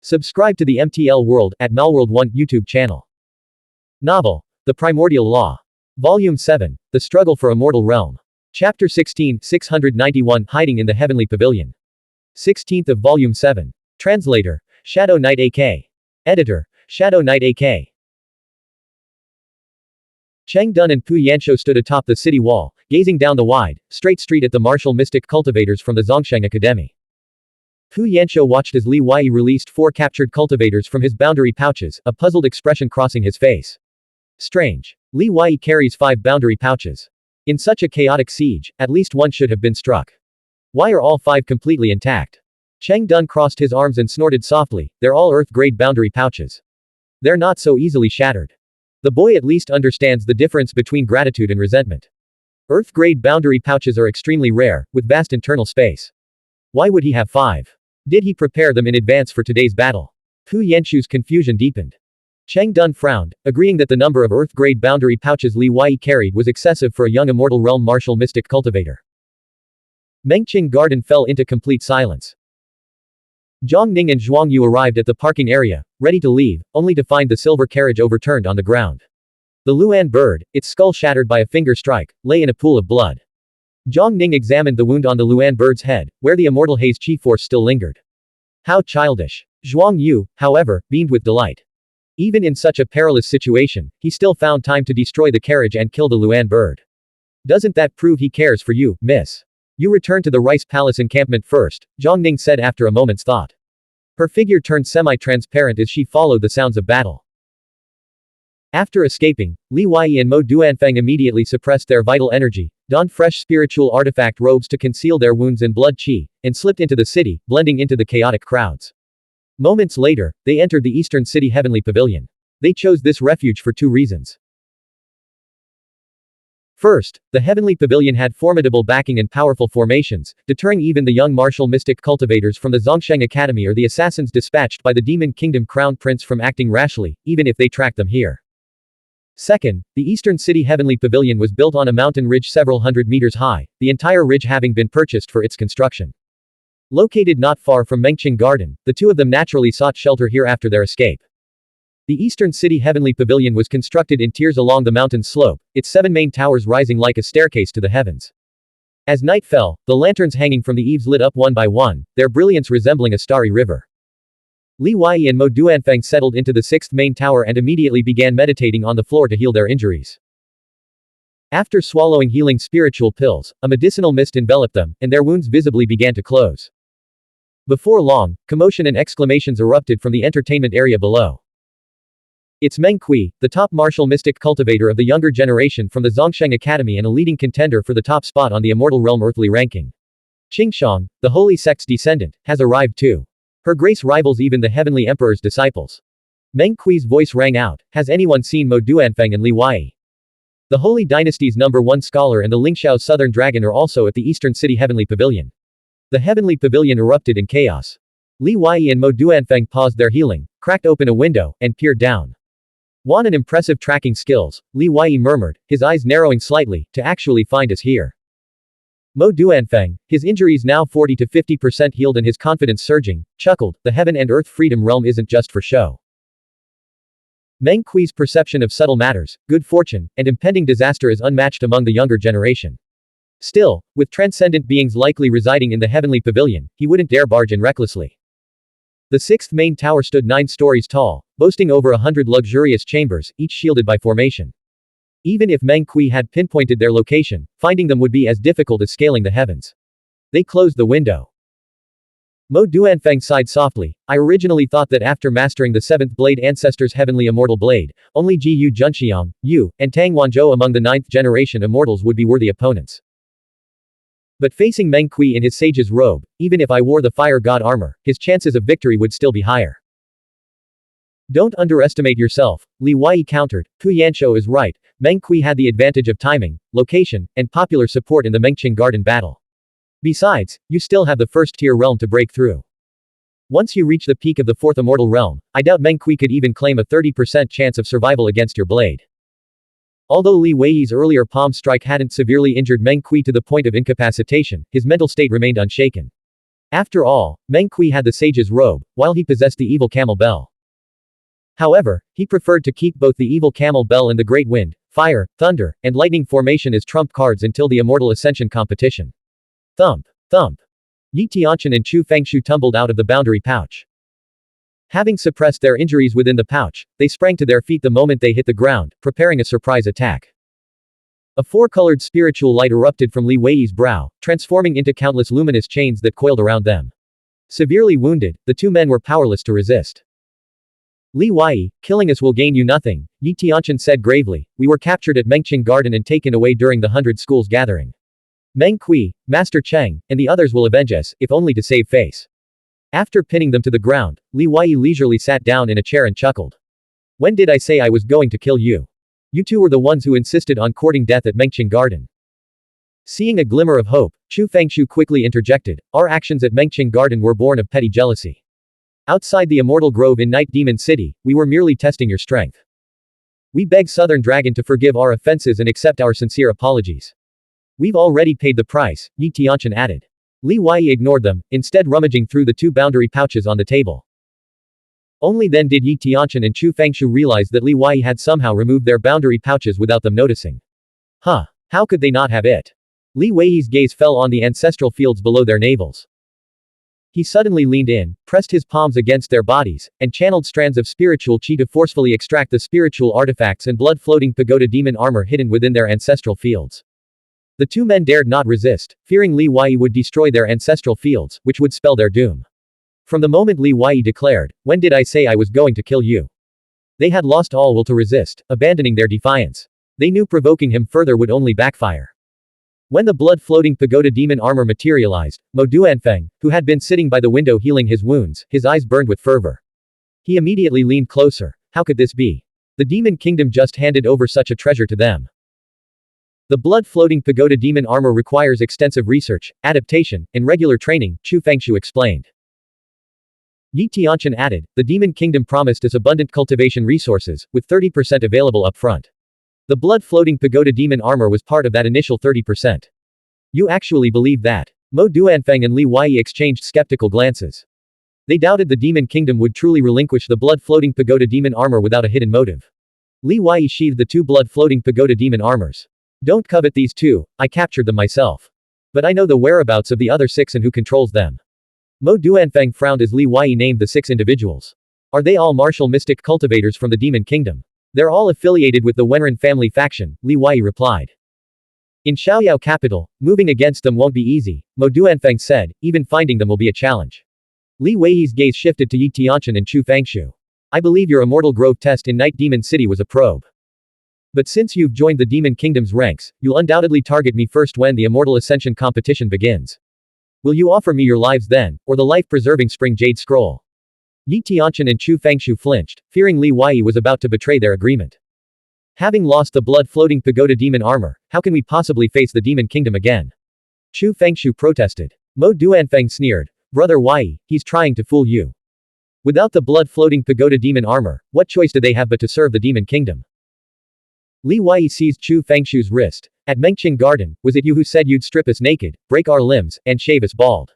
Subscribe to the MTL World at Malworld 1 YouTube channel. Novel, The Primordial Law. Volume 7, The Struggle for Immortal Realm. Chapter 16, 691, Hiding in the Heavenly Pavilion. 16th of Volume 7. Translator, Shadow Knight AK. Editor, Shadow Knight AK. Cheng Dun and Pu Yanshou stood atop the city wall, gazing down the wide, straight street at the martial mystic cultivators from the Zongsheng Academy. Pu Yanshou watched as Li Wei released 4 captured cultivators from his boundary pouches, a puzzled expression crossing his face. Strange. Li Wei carries 5 boundary pouches. In such a chaotic siege, at least one should have been struck. Why are all 5 completely intact? Cheng Dun crossed his arms and snorted softly, they're all Earth-grade boundary pouches. They're not so easily shattered. The boy at least understands the difference between gratitude and resentment. Earth-grade boundary pouches are extremely rare, with vast internal space. Why would he have 5? Did he prepare them in advance for today's battle? Pu Yanshou's confusion deepened. Cheng Dun frowned, agreeing that the number of Earth-grade boundary pouches Li Wei carried was excessive for a young Immortal Realm martial mystic cultivator. Mengqing Garden fell into complete silence. Zhang Ning and Zhuang Yu arrived at the parking area, ready to leave, only to find the silver carriage overturned on the ground. The Luan bird, its skull shattered by a finger strike, lay in a pool of blood. Zhang Ning examined the wound on the Luan bird's head, where the immortal haze chi force still lingered. How childish. Zhuang Yu, however, beamed with delight. Even in such a perilous situation, he still found time to destroy the carriage and kill the Luan bird. Doesn't that prove he cares for you, miss? You return to the Rice Palace encampment first, Zhang Ning said after a moment's thought. Her figure turned semi-transparent as she followed the sounds of battle. After escaping, Li Wei and Mo Duanfeng immediately suppressed their vital energy, donned fresh spiritual artifact robes to conceal their wounds and blood qi, and slipped into the city, blending into the chaotic crowds. Moments later, they entered the Eastern City Heavenly Pavilion. They chose this refuge for 2 reasons. First, the Heavenly Pavilion had formidable backing and powerful formations, deterring even the young martial mystic cultivators from the Zongsheng Academy or the assassins dispatched by the Demon Kingdom Crown Prince from acting rashly, even if they tracked them here. Second, the Eastern City Heavenly Pavilion was built on a mountain ridge several hundred meters high, the entire ridge having been purchased for its construction. Located not far from Mengqing Garden, the 2 of them naturally sought shelter here after their escape. The Eastern City Heavenly Pavilion was constructed in tiers along the mountain slope, its 7 main towers rising like a staircase to the heavens. As night fell, the lanterns hanging from the eaves lit up one by one, their brilliance resembling a starry river. Li Wei and Mo Duanfeng settled into the 6th main tower and immediately began meditating on the floor to heal their injuries. After swallowing healing spiritual pills, a medicinal mist enveloped them, and their wounds visibly began to close. Before long, commotion and exclamations erupted from the entertainment area below. It's Meng Kui, the top martial mystic cultivator of the younger generation from the Zongsheng Academy and a leading contender for the top spot on the Immortal Realm earthly ranking. Qingshang, the Holy Sect's descendant, has arrived too. Her grace rivals even the Heavenly Emperor's disciples. Meng Kui's voice rang out, has anyone seen Mo Duanfeng and Li Wei? The Holy Dynasty's #1 scholar and the Lingxiao Southern Dragon are also at the Eastern City Heavenly Pavilion. The Heavenly Pavilion erupted in chaos. Li Wei and Mo Duanfeng paused their healing, cracked open a window, and peered down. Want an impressive tracking skills, Li Wei murmured, his eyes narrowing slightly, to actually find us here. Mo Duanfeng, his injuries now 40 to 50% healed and his confidence surging, chuckled, the Heaven and Earth Freedom Realm isn't just for show. Meng Kui's perception of subtle matters, good fortune, and impending disaster is unmatched among the younger generation. Still, with transcendent beings likely residing in the Heavenly Pavilion, he wouldn't dare barge in recklessly. The 6th main tower stood 9 stories tall, boasting over 100 luxurious chambers, each shielded by formation. Even if Meng Kui had pinpointed their location, finding them would be as difficult as scaling the heavens. They closed the window. Mo Duanfeng sighed softly, I originally thought that after mastering the 7th Blade Ancestor's Heavenly Immortal Blade, only Ji Yu Junxiang, Yu, and Tang Wanzhou among the 9th generation immortals would be worthy opponents. But facing Meng Kui in his sage's robe, even if I wore the fire god armor, his chances of victory would still be higher. Don't underestimate yourself, Li Wei countered, Pu Yanshou is right, Meng Kui had the advantage of timing, location, and popular support in the Mengqing Garden battle. Besides, you still have the 1st-tier realm to break through. Once you reach the peak of the 4th Immortal Realm, I doubt Meng Kui could even claim a 30% chance of survival against your blade. Although Li Wei's earlier palm strike hadn't severely injured Meng Kui to the point of incapacitation, his mental state remained unshaken. After all, Meng Kui had the sage's robe, while he possessed the evil camel bell. However, he preferred to keep both the evil camel bell and the great wind, fire, thunder, and lightning formation as trump cards until the immortal ascension competition. Thump. Thump. Yi Tianqian and Chu Fengshu tumbled out of the boundary pouch. Having suppressed their injuries within the pouch, they sprang to their feet the moment they hit the ground, preparing a surprise attack. A four-colored spiritual light erupted from Li Wei's brow, transforming into countless luminous chains that coiled around them. Severely wounded, the two men were powerless to resist. Li Wei, killing us will gain you nothing, Yi Tianqian said gravely. We were captured at Mengqing Garden and taken away during the 100 Schools gathering. Meng Kui, Master Cheng, and the others will avenge us, if only to save face. After pinning them to the ground, Li Wei leisurely sat down in a chair and chuckled. When did I say I was going to kill you? You two were the ones who insisted on courting death at Mengqing Garden. Seeing a glimmer of hope, Chu Fengshu quickly interjected, our actions at Mengqing Garden were born of petty jealousy. Outside the Immortal Grove in Night Demon City, we were merely testing your strength. We beg Southern Dragon to forgive our offenses and accept our sincere apologies. We've already paid the price, Yi Tianqian added. Li Wei ignored them, instead rummaging through the two boundary pouches on the table. Only then did Yi Tianqian and Chu Fengshu realize that Li Wei had somehow removed their boundary pouches without them noticing. Huh. How could they not have it? Li Wei's gaze fell on the ancestral fields below their navels. He suddenly leaned in, pressed his palms against their bodies, and channeled strands of spiritual chi to forcefully extract the spiritual artifacts and blood-floating pagoda demon armor hidden within their ancestral fields. The two men dared not resist, fearing Li Wei would destroy their ancestral fields, which would spell their doom. From the moment Li Wei declared, when did I say I was going to kill you? They had lost all will to resist, abandoning their defiance. They knew provoking him further would only backfire. When the blood-floating pagoda demon armor materialized, Mo Duanfeng, who had been sitting by the window healing his wounds, his eyes burned with fervor. He immediately leaned closer. How could this be? The demon kingdom just handed over such a treasure to them. The blood-floating pagoda demon armor requires extensive research, adaptation, and regular training, Chu Fengshu explained. Yi Tianqian added, the demon kingdom promised us abundant cultivation resources, with 30% available up front. The blood-floating pagoda demon armor was part of that initial 30%. You actually believe that? Mo Duanfeng and Li Wei exchanged skeptical glances. They doubted the demon kingdom would truly relinquish the blood-floating pagoda demon armor without a hidden motive. Li Wei sheathed the two blood-floating pagoda demon armors. Don't covet these two, I captured them myself. But I know the whereabouts of the other 6 and who controls them. Mo Duanfeng frowned as Li Wei named the 6 individuals. Are they all martial mystic cultivators from the demon kingdom? They're all affiliated with the Wenren family faction, Li Wei replied. In Xiaoyao capital, moving against them won't be easy, Mo Duanfeng said, even finding them will be a challenge. Li Wei's gaze shifted to Yi Tianqian and Chu Fengshu. I believe your Immortal Grove test in Night Demon City was a probe. But since you've joined the Demon Kingdom's ranks, you'll undoubtedly target me first when the Immortal Ascension competition begins. Will you offer me your lives then, or the life-preserving Spring Jade Scroll? Yi Tianqian and Chu Fengshu flinched, fearing Li Wei was about to betray their agreement. Having lost the blood-floating pagoda demon armor, how can we possibly face the Demon Kingdom again? Chu Fengshu protested. Mo Duanfeng sneered. Brother Wei, he's trying to fool you. Without the blood-floating pagoda demon armor, what choice do they have but to serve the Demon Kingdom? Li Wei seized Chu Fengshu's wrist. At Mengqing Garden, was it you who said you'd strip us naked, break our limbs, and shave us bald?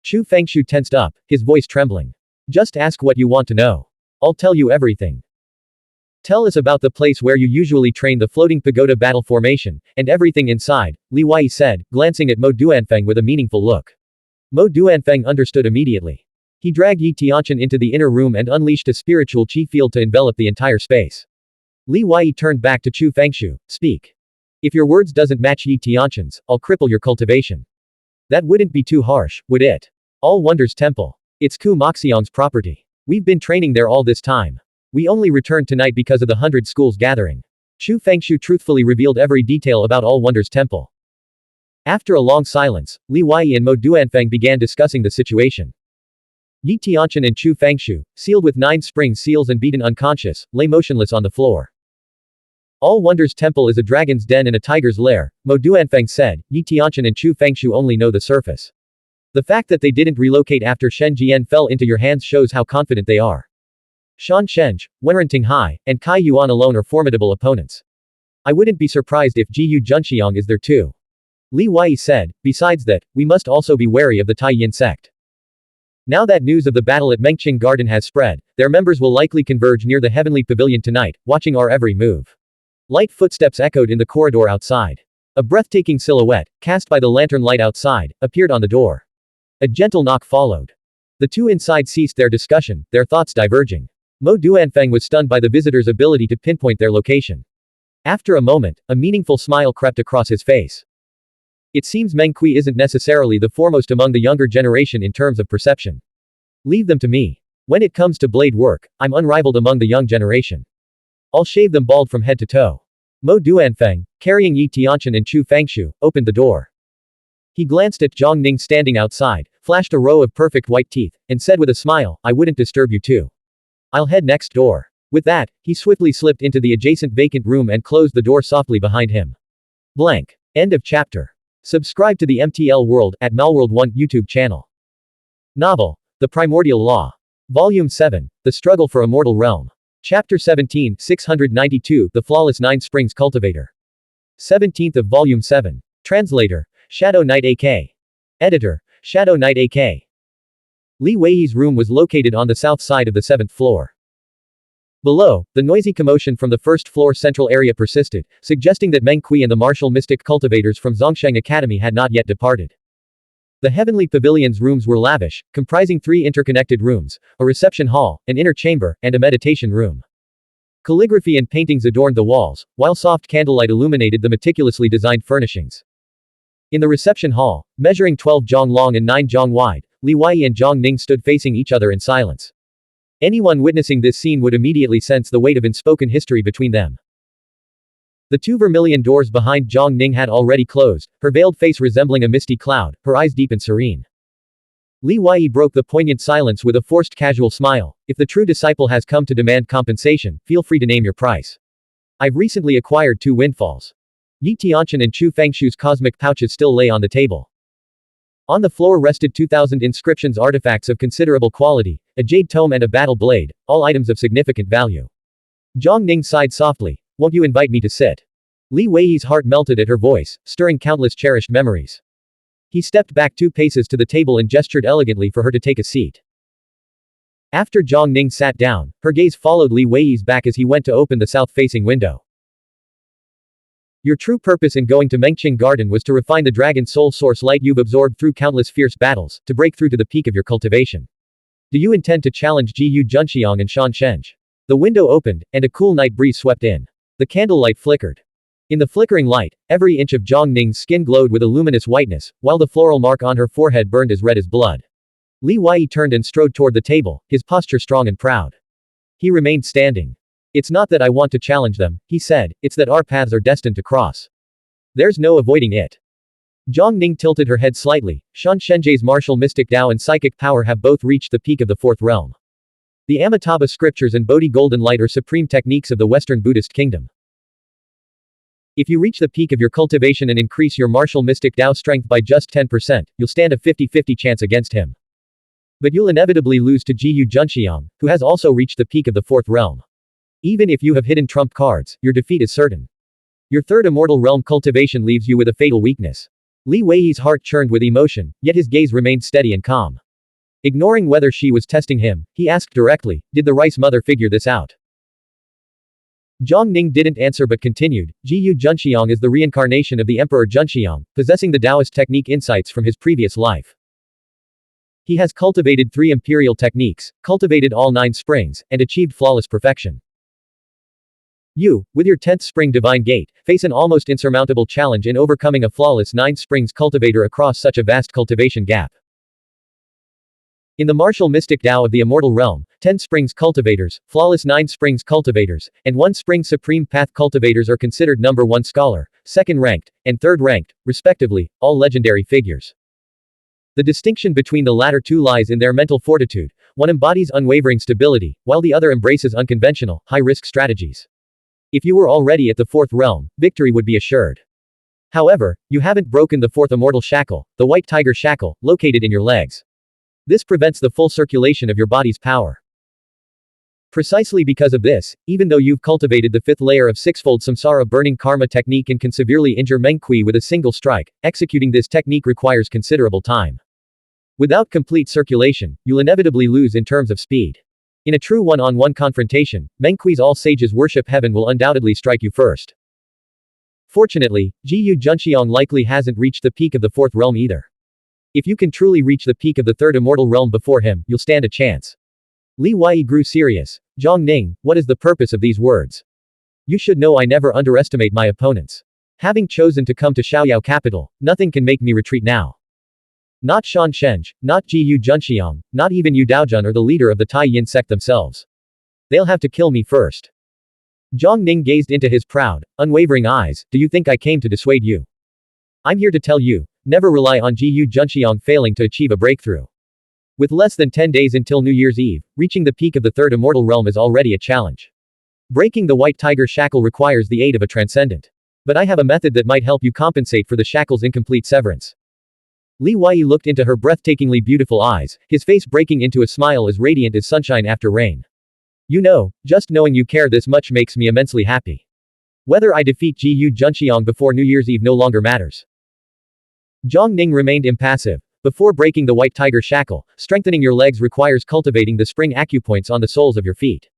Chu Fengshu tensed up, his voice trembling. Just ask what you want to know. I'll tell you everything. Tell us about the place where you usually train the floating pagoda battle formation, and everything inside, Li Wei said, glancing at Mo Duanfeng with a meaningful look. Mo Duanfeng understood immediately. He dragged Yi Tianqian into the inner room and unleashed a spiritual chi field to envelop the entire space. Li Wei turned back to Chu Fengshu. Speak. If your words doesn't match Yi Tianqian's, I'll cripple your cultivation. That wouldn't be too harsh, would it? All Wonders Temple. It's Ku Moxiang's property. We've been training there all this time. We only returned tonight because of the 100 Schools gathering. Chu Fengshu truthfully revealed every detail about All Wonders Temple. After a long silence, Li Wei and Mo Duanfeng began discussing the situation. Yi Tianqian and Chu Fengshu, sealed with 9 spring seals and beaten unconscious, lay motionless on the floor. All Wonders Temple is a dragon's den and a tiger's lair, Mo Duanfeng said. Yi Tianqian and Chu Fengshu only know the surface. The fact that they didn't relocate after Shen Jian fell into your hands shows how confident they are. Shan Shenge, Wenren Tinghai, and Kai Yuan alone are formidable opponents. I wouldn't be surprised if Jiyu Junxiang is there too. Li Wei said. Besides that, we must also be wary of the Tai Yin sect. Now that news of the battle at Mengqing Garden has spread, their members will likely converge near the heavenly pavilion tonight, watching our every move. Light footsteps echoed in the corridor outside. A breathtaking silhouette, cast by the lantern light outside, appeared on the door. A gentle knock followed. The two inside ceased their discussion, their thoughts diverging. Mo Duanfeng was stunned by the visitor's ability to pinpoint their location. After a moment, a meaningful smile crept across his face. It seems Meng Kui isn't necessarily the foremost among the younger generation in terms of perception. Leave them to me. When it comes to blade work, I'm unrivaled among the young generation. I'll shave them bald from head to toe. Mo Duanfeng, carrying Yi Tianchen and Chu Fangshu, opened the door. He glanced at Zhang Ning standing outside, flashed a row of perfect white teeth, and said with a smile, I wouldn't disturb you too. I'll head next door. With that, he swiftly slipped into the adjacent vacant room and closed the door softly behind him. Blank. End of chapter. Subscribe to the MTL World at Malworld 1 YouTube channel. Novel. The Primordial Law. Volume 7. The Struggle for Immortal Realm. Chapter 17, 692, The Flawless Nine Springs Cultivator. 17th of Volume 7. Translator, Shadow Knight AK. Editor, Shadow Knight AK. Li Weiyi's room was located on the south side of the 7th floor. Below, the noisy commotion from the first floor central area persisted, suggesting that Meng Kui and the martial mystic cultivators from Zhongsheng Academy had not yet departed. The Heavenly Pavilion's rooms were lavish, comprising 3 interconnected rooms, a reception hall, an inner chamber, and a meditation room. Calligraphy and paintings adorned the walls, while soft candlelight illuminated the meticulously designed furnishings. In the reception hall, measuring 12 zhang long and 9 zhang wide, Li Weiyi and Zhang Ning stood facing each other in silence. Anyone witnessing this scene would immediately sense the weight of unspoken history between them. The 2 vermilion doors behind Zhang Ning had already closed, her veiled face resembling a misty cloud, her eyes deep and serene. Li Weiyi broke the poignant silence with a forced casual smile. If the true disciple has come to demand compensation, feel free to name your price. I've recently acquired 2 windfalls. Yi Tianchen and Chu Fangshu's cosmic pouches still lay on the table. On the floor rested 2,000 inscriptions, artifacts of considerable quality, a jade tome and a battle blade, all items of significant value. Zhang Ning sighed softly. Won't you invite me to sit? Li Weiyi's heart melted at her voice, stirring countless cherished memories. He stepped back 2 paces to the table and gestured elegantly for her to take a seat. After Zhang Ning sat down, her gaze followed Li Weiyi's back as he went to open the south-facing window. Your true purpose in going to Mengqing Garden was to refine the dragon soul source light you've absorbed through countless fierce battles, to break through to the peak of your cultivation. Do you intend to challenge Jiyu Junxiang and Shan Sheng? The window opened, and a cool night breeze swept in. The candlelight flickered. In the flickering light, every inch of Zhang Ning's skin glowed with a luminous whiteness, while the floral mark on her forehead burned as red as blood. Li Weiyi turned and strode toward the table, his posture strong and proud. He remained standing. It's not that I want to challenge them, he said, it's that our paths are destined to cross. There's no avoiding it. Zhang Ning tilted her head slightly. Shan Sheng's martial mystic Dao and psychic power have both reached the peak of the 4th realm. The Amitabha scriptures and Bodhi golden light are supreme techniques of the Western Buddhist kingdom. If you reach the peak of your cultivation and increase your martial mystic Dao strength by just 10%, you'll stand a 50-50 chance against him. But you'll inevitably lose to Jiyu Junxiang, who has also reached the peak of the 4th realm. Even if you have hidden trump cards, your defeat is certain. Your 3rd immortal realm cultivation leaves you with a fatal weakness. Li Weiyi's heart churned with emotion, yet his gaze remained steady and calm. Ignoring whether she was testing him, he asked directly, did the Rice Mother figure this out? Zhang Ning didn't answer but continued, Jiyu Junxiang is the reincarnation of the Emperor Junxiang, possessing the Taoist technique insights from his previous life. He has cultivated 3 imperial techniques, cultivated all 9 springs, and achieved flawless perfection. You, with your 10th spring divine gate, face an almost insurmountable challenge in overcoming a flawless 9 springs cultivator across such a vast cultivation gap. In the martial mystic Tao of the immortal realm, 10 springs cultivators, flawless 9 springs cultivators, and 1 spring supreme path cultivators are considered number 1 scholar, 2nd ranked, and 3rd ranked, respectively, all legendary figures. The distinction between the latter 2 lies in their mental fortitude. One embodies unwavering stability, while the other embraces unconventional, high-risk strategies. If you were already at the 4th realm, victory would be assured. However, you haven't broken the 4th immortal shackle, the white tiger shackle, located in your legs. This prevents the full circulation of your body's power. Precisely because of this, even though you've cultivated the 5th layer of 6-fold samsara burning karma technique and can severely injure Meng Kui with a single strike, executing this technique requires considerable time. Without complete circulation, you'll inevitably lose in terms of speed. In a true one-on-one confrontation, Mengqui's all sages worship heaven will undoubtedly strike you first. Fortunately, Jiyu Junxiang likely hasn't reached the peak of the fourth realm either. If you can truly reach the peak of the third immortal realm before him, you'll stand a chance. Li Wei grew serious. Zhang Ning, what is the purpose of these words? You should know I never underestimate my opponents. Having chosen to come to Xiaoyao capital, nothing can make me retreat now. Not Shan Shenge, not Jiyu Junxiang, not even Yu Daojun or the leader of the Tai Yin sect themselves. They'll have to kill me first. Zhang Ning gazed into his proud, unwavering eyes. Do you think I came to dissuade you? I'm here to tell you, never rely on Jiyu Junxiang failing to achieve a breakthrough. With less than 10 days until New Year's Eve, reaching the peak of the third immortal realm is already a challenge. Breaking the white tiger shackle requires the aid of a transcendent. But I have a method that might help you compensate for the shackle's incomplete severance. Li Wei looked into her breathtakingly beautiful eyes, his face breaking into a smile as radiant as sunshine after rain. You know, just knowing you care this much makes me immensely happy. Whether I defeat Jiyu Junxiang before New Year's Eve no longer matters. Zhang Ning remained impassive. Before breaking the white tiger shackle, strengthening your legs requires cultivating the spring acupoints on the soles of your feet.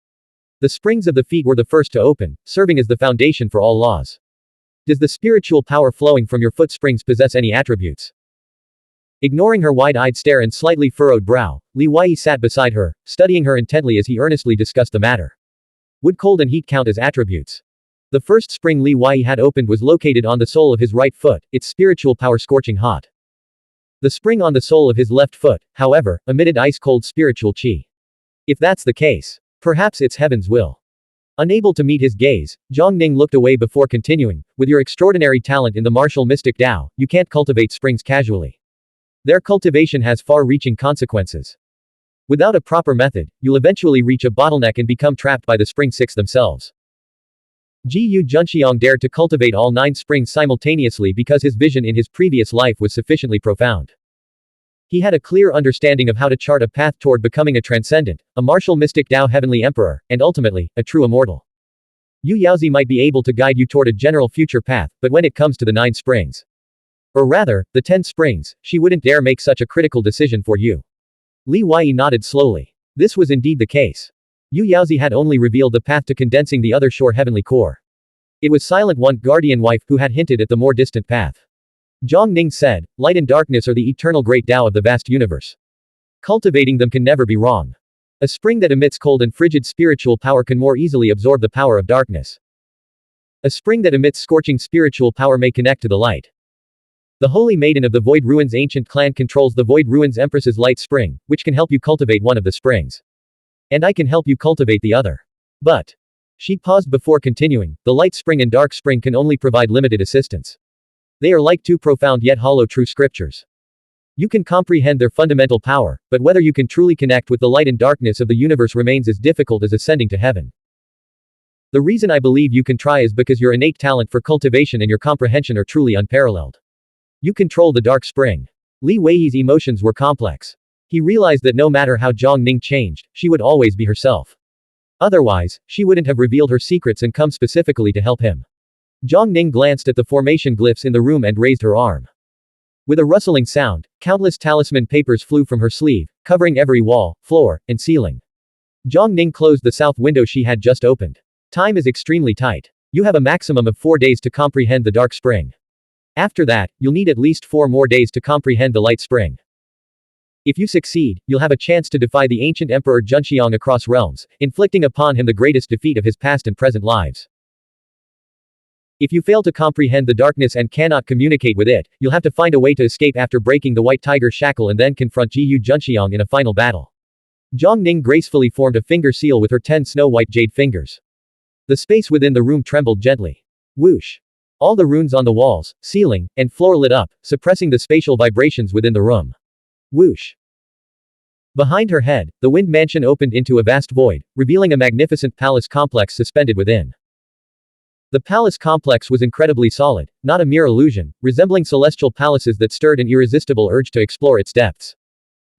The springs of the feet were the first to open, serving as the foundation for all laws. Does the spiritual power flowing from your foot springs possess any attributes? Ignoring her wide-eyed stare and slightly furrowed brow, Li Wei sat beside her, studying her intently as he earnestly discussed the matter. Would cold and heat count as attributes? The first spring Li Wei had opened was located on the sole of his right foot, its spiritual power scorching hot. The spring on the sole of his left foot, however, emitted ice-cold spiritual qi. If that's the case, perhaps it's heaven's will. Unable to meet his gaze, Zhang Ning looked away before continuing, with your extraordinary talent in the martial mystic Dao, you can't cultivate springs casually. Their cultivation has far-reaching consequences. Without a proper method, you'll eventually reach a bottleneck and become trapped by the spring six themselves. Jiyu Junxiang dared to cultivate all 9 springs simultaneously because his vision in his previous life was sufficiently profound. He had a clear understanding of how to chart a path toward becoming a transcendent, a martial mystic Dao heavenly emperor, and ultimately, a true immortal. Yu Yaozi might be able to guide you toward a general future path, but when it comes to the 9 springs, or rather, the 10 springs, she wouldn't dare make such a critical decision for you. Li Wei nodded slowly. This was indeed the case. Yu Yaozi had only revealed the path to condensing the other Shore heavenly core. It was Silent One, guardian wife, who had hinted at the more distant path. Zhang Ning said, light and darkness are the eternal great Tao of the vast universe. Cultivating them can never be wrong. A spring that emits cold and frigid spiritual power can more easily absorb the power of darkness. A spring that emits scorching spiritual power may connect to the light. The Holy Maiden of the Void Ruins ancient clan controls the Void Ruins Empress's light spring, which can help you cultivate one of the springs. And I can help you cultivate the other. But. She paused before continuing, the light spring and dark spring can only provide limited assistance. They are like two profound yet hollow true scriptures. You can comprehend their fundamental power, but whether you can truly connect with the light and darkness of the universe remains as difficult as ascending to heaven. The reason I believe you can try is because your innate talent for cultivation and your comprehension are truly unparalleled. You control the dark spring. Li Wei's emotions were complex. He realized that no matter how Zhang Ning changed, she would always be herself. Otherwise, she wouldn't have revealed her secrets and come specifically to help him. Zhang Ning glanced at the formation glyphs in the room and raised her arm. With a rustling sound, countless talisman papers flew from her sleeve, covering every wall, floor, and ceiling. Zhang Ning closed the south window she had just opened. Time is extremely tight. You have a maximum of 4 days to comprehend the dark spring. After that, you'll need at least 4 more days to comprehend the light spring. If you succeed, you'll have a chance to defy the ancient Emperor Junxiang across realms, inflicting upon him the greatest defeat of his past and present lives. If you fail to comprehend the darkness and cannot communicate with it, you'll have to find a way to escape after breaking the white tiger shackle and then confront Jiyu Junxiang in a final battle. Zhang Ning gracefully formed a finger seal with her 10 snow-white jade fingers. The space within the room trembled gently. Whoosh! All the runes on the walls, ceiling, and floor lit up, suppressing the spatial vibrations within the room. Whoosh! Behind her head, the wind mansion opened into a vast void, revealing a magnificent palace complex suspended within. The palace complex was incredibly solid, not a mere illusion, resembling celestial palaces that stirred an irresistible urge to explore its depths.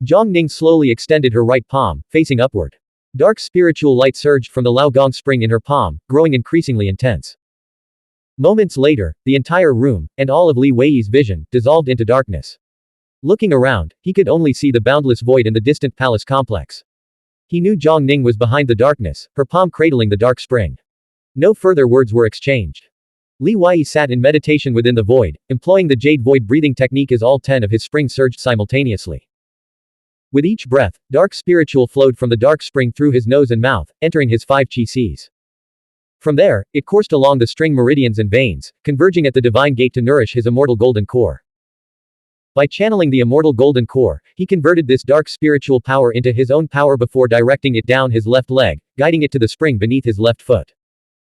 Zhang Ning slowly extended her right palm, facing upward. Dark spiritual light surged from the Laogong spring in her palm, growing increasingly intense. Moments later, the entire room, and all of Li Wei's vision, dissolved into darkness. Looking around, he could only see the boundless void and the distant palace complex. He knew Zhang Ning was behind the darkness, her palm cradling the dark spring. No further words were exchanged. Li Wei sat in meditation within the void, employing the jade void breathing technique as all 10 of his springs surged simultaneously. With each breath, dark spiritual flowed from the dark spring through his nose and mouth, entering his 5 chi Cs. From there, it coursed along the string meridians and veins, converging at the divine gate to nourish his immortal golden core. By channeling the immortal golden core, he converted this dark spiritual power into his own power before directing it down his left leg, guiding it to the spring beneath his left foot.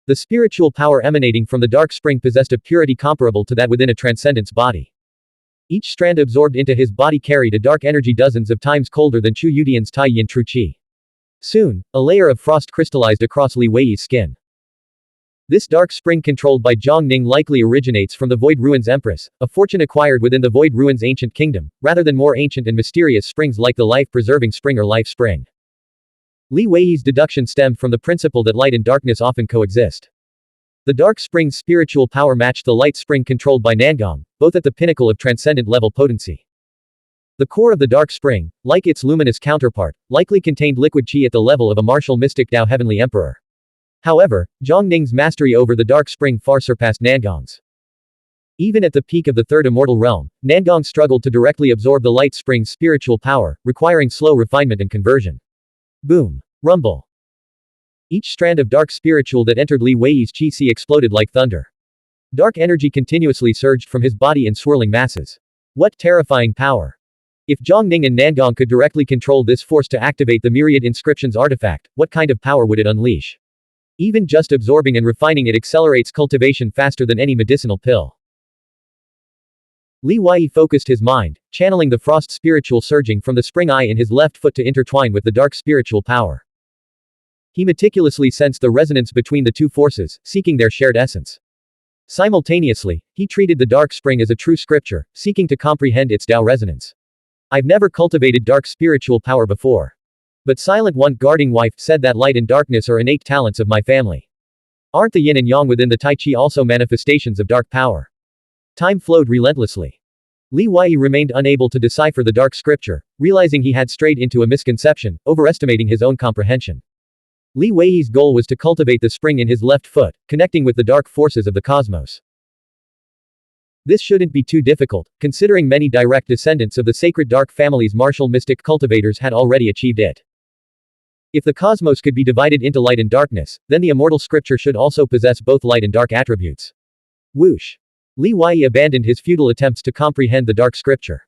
The spiritual power emanating from the dark spring possessed a purity comparable to that within a transcendence body. Each strand absorbed into his body carried a dark energy dozens of times colder than Chu Yudian's Tai Yin True Qi. Soon, a layer of frost crystallized across Li Wei's skin. This dark spring controlled by Zhang Ning likely originates from the Void Ruins Empress, a fortune acquired within the Void Ruins ancient kingdom, rather than more ancient and mysterious springs like the life-preserving spring or life spring. Li Wei's deduction stemmed from the principle that light and darkness often coexist. The dark spring's spiritual power matched the light spring controlled by Nangong, both at the pinnacle of transcendent level potency. The core of the dark spring, like its luminous counterpart, likely contained liquid qi at the level of a martial mystic Dao Heavenly Emperor. However, Zhang Ning's mastery over the dark spring far surpassed Nangong's. Even at the peak of the third immortal realm, Nangong struggled to directly absorb the light spring's spiritual power, requiring slow refinement and conversion. Boom. Rumble. Each strand of dark spiritual that entered Li Wei's qi exploded like thunder. Dark energy continuously surged from his body in swirling masses. What terrifying power! If Zhang Ning and Nangong could directly control this force to activate the myriad inscriptions artifact, what kind of power would it unleash? Even just absorbing and refining it accelerates cultivation faster than any medicinal pill. Li Wei focused his mind, channeling the frost spiritual surging from the spring eye in his left foot to intertwine with the dark spiritual power. He meticulously sensed the resonance between the two forces, seeking their shared essence. Simultaneously, he treated the dark spring as a true scripture, seeking to comprehend its Tao resonance. I've never cultivated dark spiritual power before. But Silent One guarding wife said that light and darkness are innate talents of my family. Aren't the yin and yang within the Tai Chi also manifestations of dark power? Time flowed relentlessly. Li Wei remained unable to decipher the dark scripture, realizing he had strayed into a misconception, overestimating his own comprehension. Li Wei's goal was to cultivate the spring in his left foot, connecting with the dark forces of the cosmos. This shouldn't be too difficult, considering many direct descendants of the sacred dark family's martial mystic cultivators had already achieved it. If the cosmos could be divided into light and darkness, then the immortal scripture should also possess both light and dark attributes. Whoosh! Li Wei abandoned his futile attempts to comprehend the dark scripture.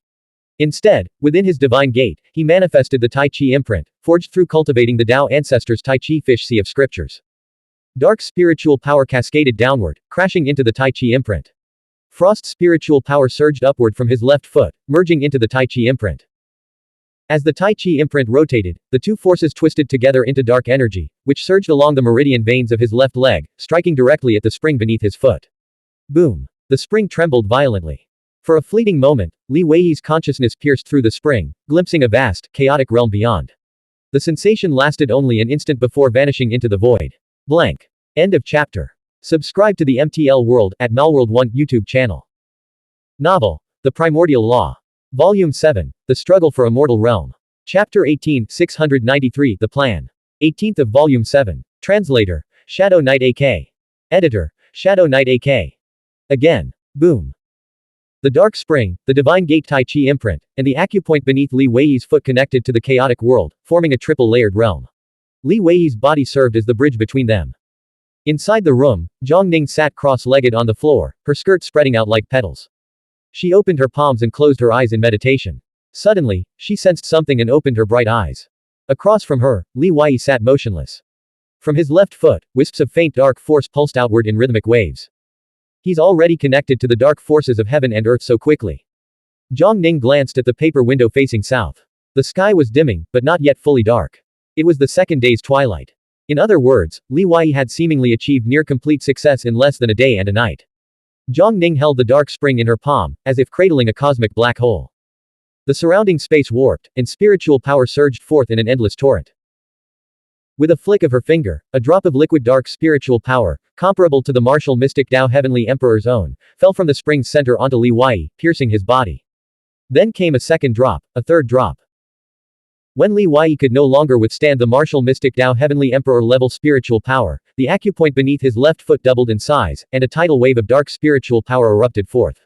Instead, within his divine gate, he manifested the Tai Chi imprint, forged through cultivating the Tao ancestors' Tai Chi fish sea of scriptures. Dark spiritual power cascaded downward, crashing into the Tai Chi imprint. Frost spiritual power surged upward from his left foot, merging into the Tai Chi imprint. As the Tai Chi imprint rotated, the two forces twisted together into dark energy, which surged along the meridian veins of his left leg, striking directly at the spring beneath his foot. Boom! The spring trembled violently. For a fleeting moment, Li Wei's consciousness pierced through the spring, glimpsing a vast, chaotic realm beyond. The sensation lasted only an instant before vanishing into the void. Blank. End of chapter. Subscribe to the MTL World at Malworld 1 YouTube channel. Novel. The Primordial Law. Volume 7. The Struggle for Immortal Realm. Chapter 18, 693. The Plan. 18th of Volume 7. Translator. Shadow Knight AK. Editor. Shadow Knight AK. Again. Boom. The dark spring, the divine gate Tai Chi imprint, and the acupoint beneath Li Wei's foot connected to the chaotic world, forming a triple-layered realm. Li Wei's body served as the bridge between them. Inside the room, Zhang Ning sat cross-legged on the floor, her skirt spreading out like petals. She opened her palms and closed her eyes in meditation. Suddenly, she sensed something and opened her bright eyes. Across from her, Li Wei sat motionless. From his left foot, wisps of faint dark force pulsed outward in rhythmic waves. He's already connected to the dark forces of heaven and earth so quickly. Zhang Ning glanced at the paper window facing south. The sky was dimming, but not yet fully dark. It was the second day's twilight. In other words, Li Wei had seemingly achieved near-complete success in less than a day and a night. Zhang Ning held the dark spring in her palm, as if cradling a cosmic black hole. The surrounding space warped, and spiritual power surged forth in an endless torrent. With a flick of her finger, a drop of liquid dark spiritual power, comparable to the martial mystic Tao Heavenly Emperor's own, fell from the spring's center onto Li Wei, piercing his body. Then came a second drop, a third drop. When Li Wei could no longer withstand the martial mystic Dao heavenly emperor-level spiritual power, the acupoint beneath his left foot doubled in size, and a tidal wave of dark spiritual power erupted forth.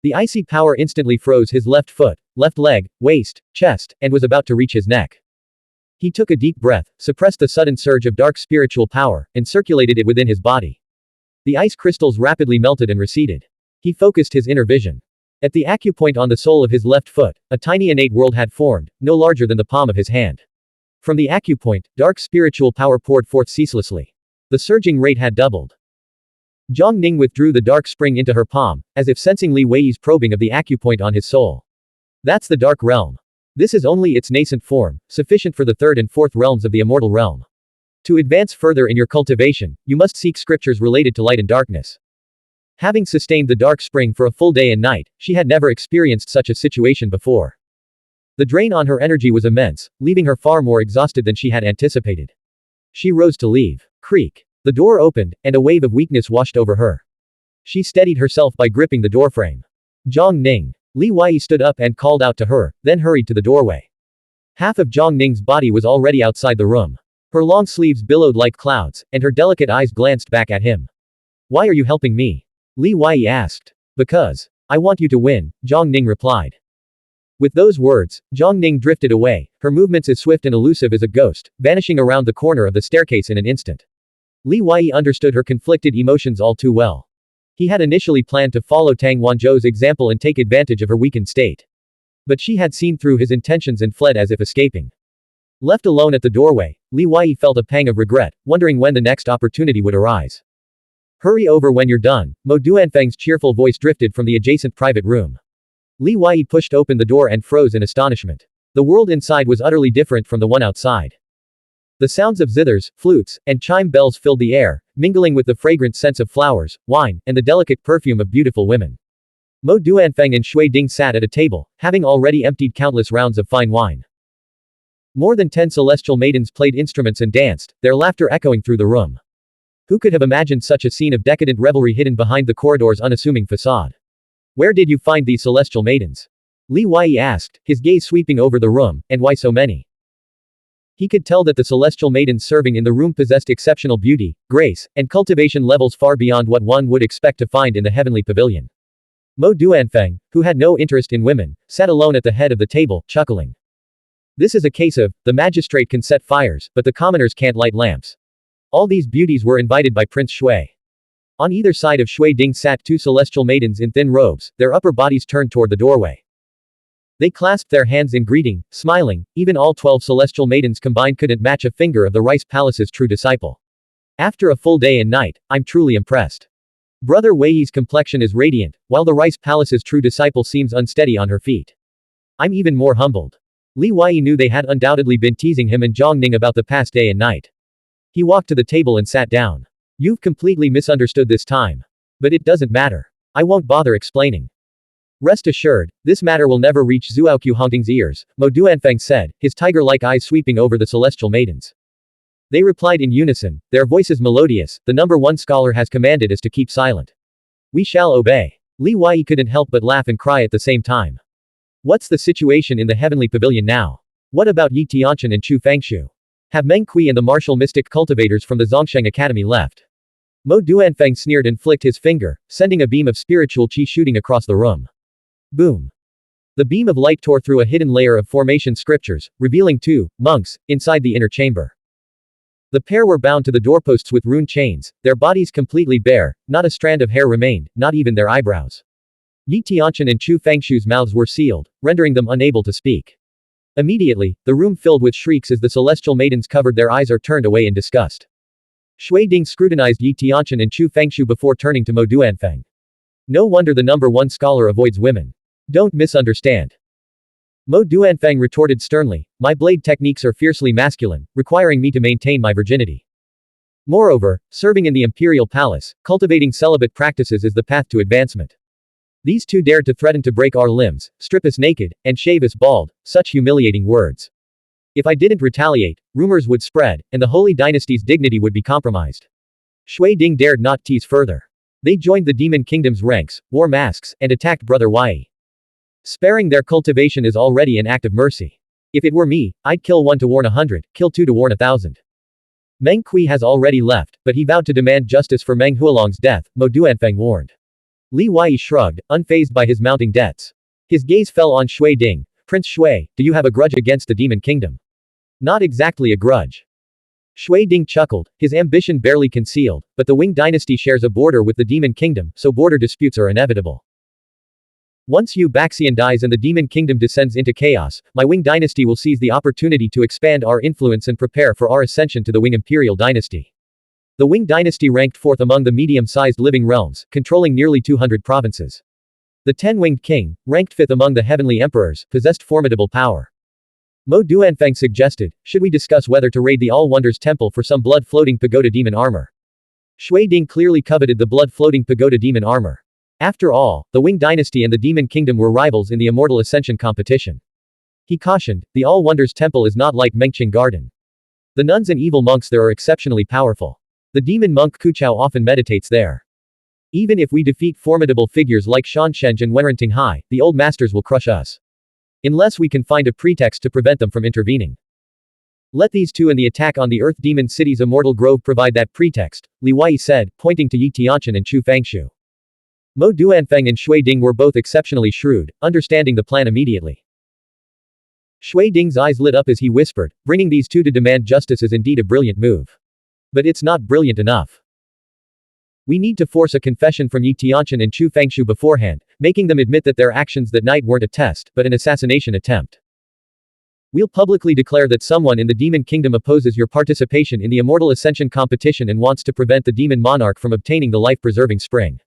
The icy power instantly froze his left foot, left leg, waist, chest, and was about to reach his neck. He took a deep breath, suppressed the sudden surge of dark spiritual power, and circulated it within his body. The ice crystals rapidly melted and receded. He focused his inner vision. At the acupoint on the sole of his left foot, a tiny innate world had formed, no larger than the palm of his hand. From the acupoint, dark spiritual power poured forth ceaselessly. The surging rate had doubled. Zhang Ning withdrew the dark spring into her palm, as if sensing Li Wei's probing of the acupoint on his soul. That's the dark realm. This is only its nascent form, sufficient for the third and fourth realms of the immortal realm. To advance further in your cultivation, you must seek scriptures related to light and darkness. Having sustained the dark spring for a full day and night, she had never experienced such a situation before. The drain on her energy was immense, leaving her far more exhausted than she had anticipated. She rose to leave. Creak. The door opened, and a wave of weakness washed over her. She steadied herself by gripping the doorframe. Zhang Ning. Li Wei stood up and called out to her, then hurried to the doorway. Half of Zhang Ning's body was already outside the room. Her long sleeves billowed like clouds, and her delicate eyes glanced back at him. Why are you helping me? Li Wei asked. Because I want you to win, Zhang Ning replied. With those words, Zhang Ning drifted away, her movements as swift and elusive as a ghost, vanishing around the corner of the staircase in an instant. Li Wei understood her conflicted emotions all too well. He had initially planned to follow Tang Wanzhou's example and take advantage of her weakened state. But she had seen through his intentions and fled as if escaping. Left alone at the doorway, Li Wei felt a pang of regret, wondering when the next opportunity would arise. Hurry over when you're done, Mo Duanfeng's cheerful voice drifted from the adjacent private room. Li Wei pushed open the door and froze in astonishment. The world inside was utterly different from the one outside. The sounds of zithers, flutes, and chime bells filled the air, mingling with the fragrant scents of flowers, wine, and the delicate perfume of beautiful women. Mo Duanfeng and Shui Ding sat at a table, having already emptied countless rounds of fine wine. More than 10 celestial maidens played instruments and danced, their laughter echoing through the room. Who could have imagined such a scene of decadent revelry hidden behind the corridor's unassuming facade? Where did you find these celestial maidens? Li Wei asked, his gaze sweeping over the room, and why so many? He could tell that the celestial maidens serving in the room possessed exceptional beauty, grace, and cultivation levels far beyond what one would expect to find in the heavenly pavilion. Mo Duanfeng, who had no interest in women, sat alone at the head of the table, chuckling. This is a case of, the magistrate can set fires, but the commoners can't light lamps. All these beauties were invited by Prince Shui. On either side of Shui Ding sat two celestial maidens in thin robes, their upper bodies turned toward the doorway. They clasped their hands in greeting, smiling. Even all 12 celestial maidens combined couldn't match a finger of the Rice Palace's true disciple. After a full day and night, I'm truly impressed. Brother Wei's complexion is radiant, while the Rice Palace's true disciple seems unsteady on her feet. I'm even more humbled. Li Wei knew they had undoubtedly been teasing him and Zhang Ning about the past day and night. He walked to the table and sat down. You've completely misunderstood this time. But it doesn't matter. I won't bother explaining. Rest assured, this matter will never reach Zuoqiu Hongting's ears, Mo Duanfeng said, his tiger-like eyes sweeping over the celestial maidens. They replied in unison, their voices melodious. The number one scholar has commanded us to keep silent. We shall obey. Li Wei couldn't help but laugh and cry at the same time. What's the situation in the heavenly pavilion now? What about Yi Tianqian and Chu Fangshu? Have Meng Kui and the martial mystic cultivators from the Zhongsheng Academy left? Mo Duanfeng sneered and flicked his finger, sending a beam of spiritual qi shooting across the room. Boom. The beam of light tore through a hidden layer of formation scriptures, revealing two monks inside the inner chamber. The pair were bound to the doorposts with rune chains, their bodies completely bare, not a strand of hair remained, not even their eyebrows. Yi Tianqian and Chu Fangshu's mouths were sealed, rendering them unable to speak. Immediately, the room filled with shrieks as the celestial maidens covered their eyes or turned away in disgust. Shui Ding scrutinized Yi Tianqian and Chu Fangshu before turning to Mo Duanfeng. No wonder the number one scholar avoids women. Don't misunderstand. Mo Duanfeng retorted sternly, my blade techniques are fiercely masculine, requiring me to maintain my virginity. Moreover, serving in the imperial palace, cultivating celibate practices is the path to advancement. These two dared to threaten to break our limbs, strip us naked, and shave us bald, such humiliating words. If I didn't retaliate, rumors would spread, and the holy dynasty's dignity would be compromised. Shui Ding dared not tease further. They joined the demon kingdom's ranks, wore masks, and attacked Brother Wei. Sparing their cultivation is already an act of mercy. If it were me, I'd kill one to warn 100, kill two to warn 1,000. Meng Kui has already left, but he vowed to demand justice for Meng Huolong's death, Mo Duanfeng warned. Li Wai shrugged, unfazed by his mounting debts. His gaze fell on Shui Ding. Prince Shui, do you have a grudge against the Demon Kingdom? Not exactly a grudge. Shui Ding chuckled, his ambition barely concealed, but the Wing dynasty shares a border with the Demon Kingdom, so border disputes are inevitable. Once Yu Baxian dies and the Demon Kingdom descends into chaos, my Wing dynasty will seize the opportunity to expand our influence and prepare for our ascension to the Wing Imperial dynasty. The Wing dynasty ranked fourth among the medium-sized living realms, controlling nearly 200 provinces. The Ten-Winged King, ranked fifth among the heavenly emperors, possessed formidable power. Mo Duanfeng suggested, should we discuss whether to raid the All-Wonders Temple for some blood-floating pagoda demon armor? Shui Ding clearly coveted the blood-floating pagoda demon armor. After all, the Wing dynasty and the Demon Kingdom were rivals in the Immortal Ascension competition. He cautioned, the All-Wonders Temple is not like Mengqing Garden. The nuns and evil monks there are exceptionally powerful. The demon monk Kuchao often meditates there. Even if we defeat formidable figures like Shansheng and Wenrenting Hai, the old masters will crush us. Unless we can find a pretext to prevent them from intervening. Let these two and the attack on the Earth Demon City's Immortal Grove provide that pretext, Li Wai said, pointing to Yi Tianqian and Chu Fangshu. Mo Duanfeng and Shui Ding were both exceptionally shrewd, understanding the plan immediately. Shui Ding's eyes lit up as he whispered, bringing these two to demand justice is indeed a brilliant move. But it's not brilliant enough. We need to force a confession from Yi Tianqian and Chu Fangshu beforehand, making them admit that their actions that night weren't a test, but an assassination attempt. We'll publicly declare that someone in the Demon Kingdom opposes your participation in the Immortal Ascension competition and wants to prevent the Demon Monarch from obtaining the life-preserving spring.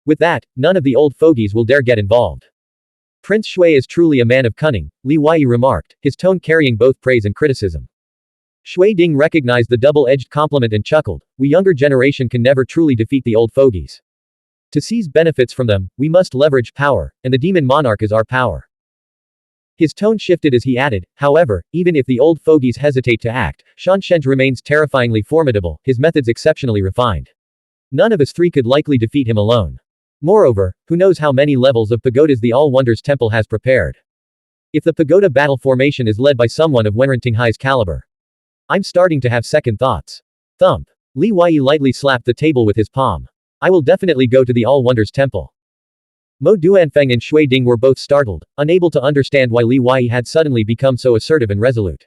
With that, none of the old fogies will dare get involved. Prince Shui is truly a man of cunning, Li Wai remarked, his tone carrying both praise and criticism. Shui Ding recognized the double-edged compliment and chuckled, we younger generation can never truly defeat the old fogies. To seize benefits from them, we must leverage power, and the Demon Monarch is our power. His tone shifted as he added, however, even if the old fogies hesitate to act, Shansheng remains terrifyingly formidable, his methods exceptionally refined. None of us three could likely defeat him alone. Moreover, who knows how many levels of pagodas the All-Wonders Temple has prepared. If the pagoda battle formation is led by someone of Wenrenting Hai's caliber. I'm starting to have second thoughts. Thump. Li Wai lightly slapped the table with his palm. I will definitely go to the All-Wonders Temple. Mo Duanfeng and Shui Ding were both startled, unable to understand why Li Wai had suddenly become so assertive and resolute.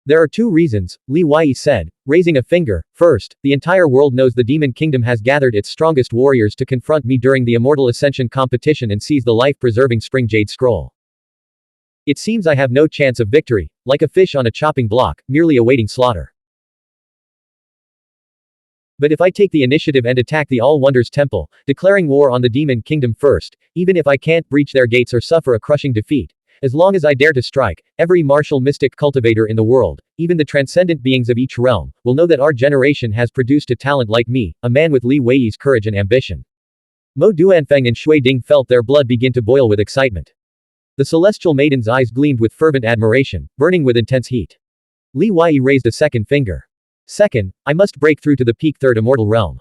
There are two reasons, Li Wai said, raising a finger. First, the entire world knows the Demon Kingdom has gathered its strongest warriors to confront me during the Immortal Ascension competition and seize the life-preserving Spring Jade Scroll. It seems I have no chance of victory, like a fish on a chopping block, merely awaiting slaughter. But if I take the initiative and attack the All-Wonders Temple, declaring war on the Demon Kingdom first, even if I can't breach their gates or suffer a crushing defeat, as long as I dare to strike, every martial mystic cultivator in the world, even the transcendent beings of each realm, will know that our generation has produced a talent like me, a man with Li Wei's courage and ambition. Mo Duanfeng and Shui Ding felt their blood begin to boil with excitement. The celestial maiden's eyes gleamed with fervent admiration, burning with intense heat. Li Wai raised a second finger. Second, I must break through to the peak third immortal realm.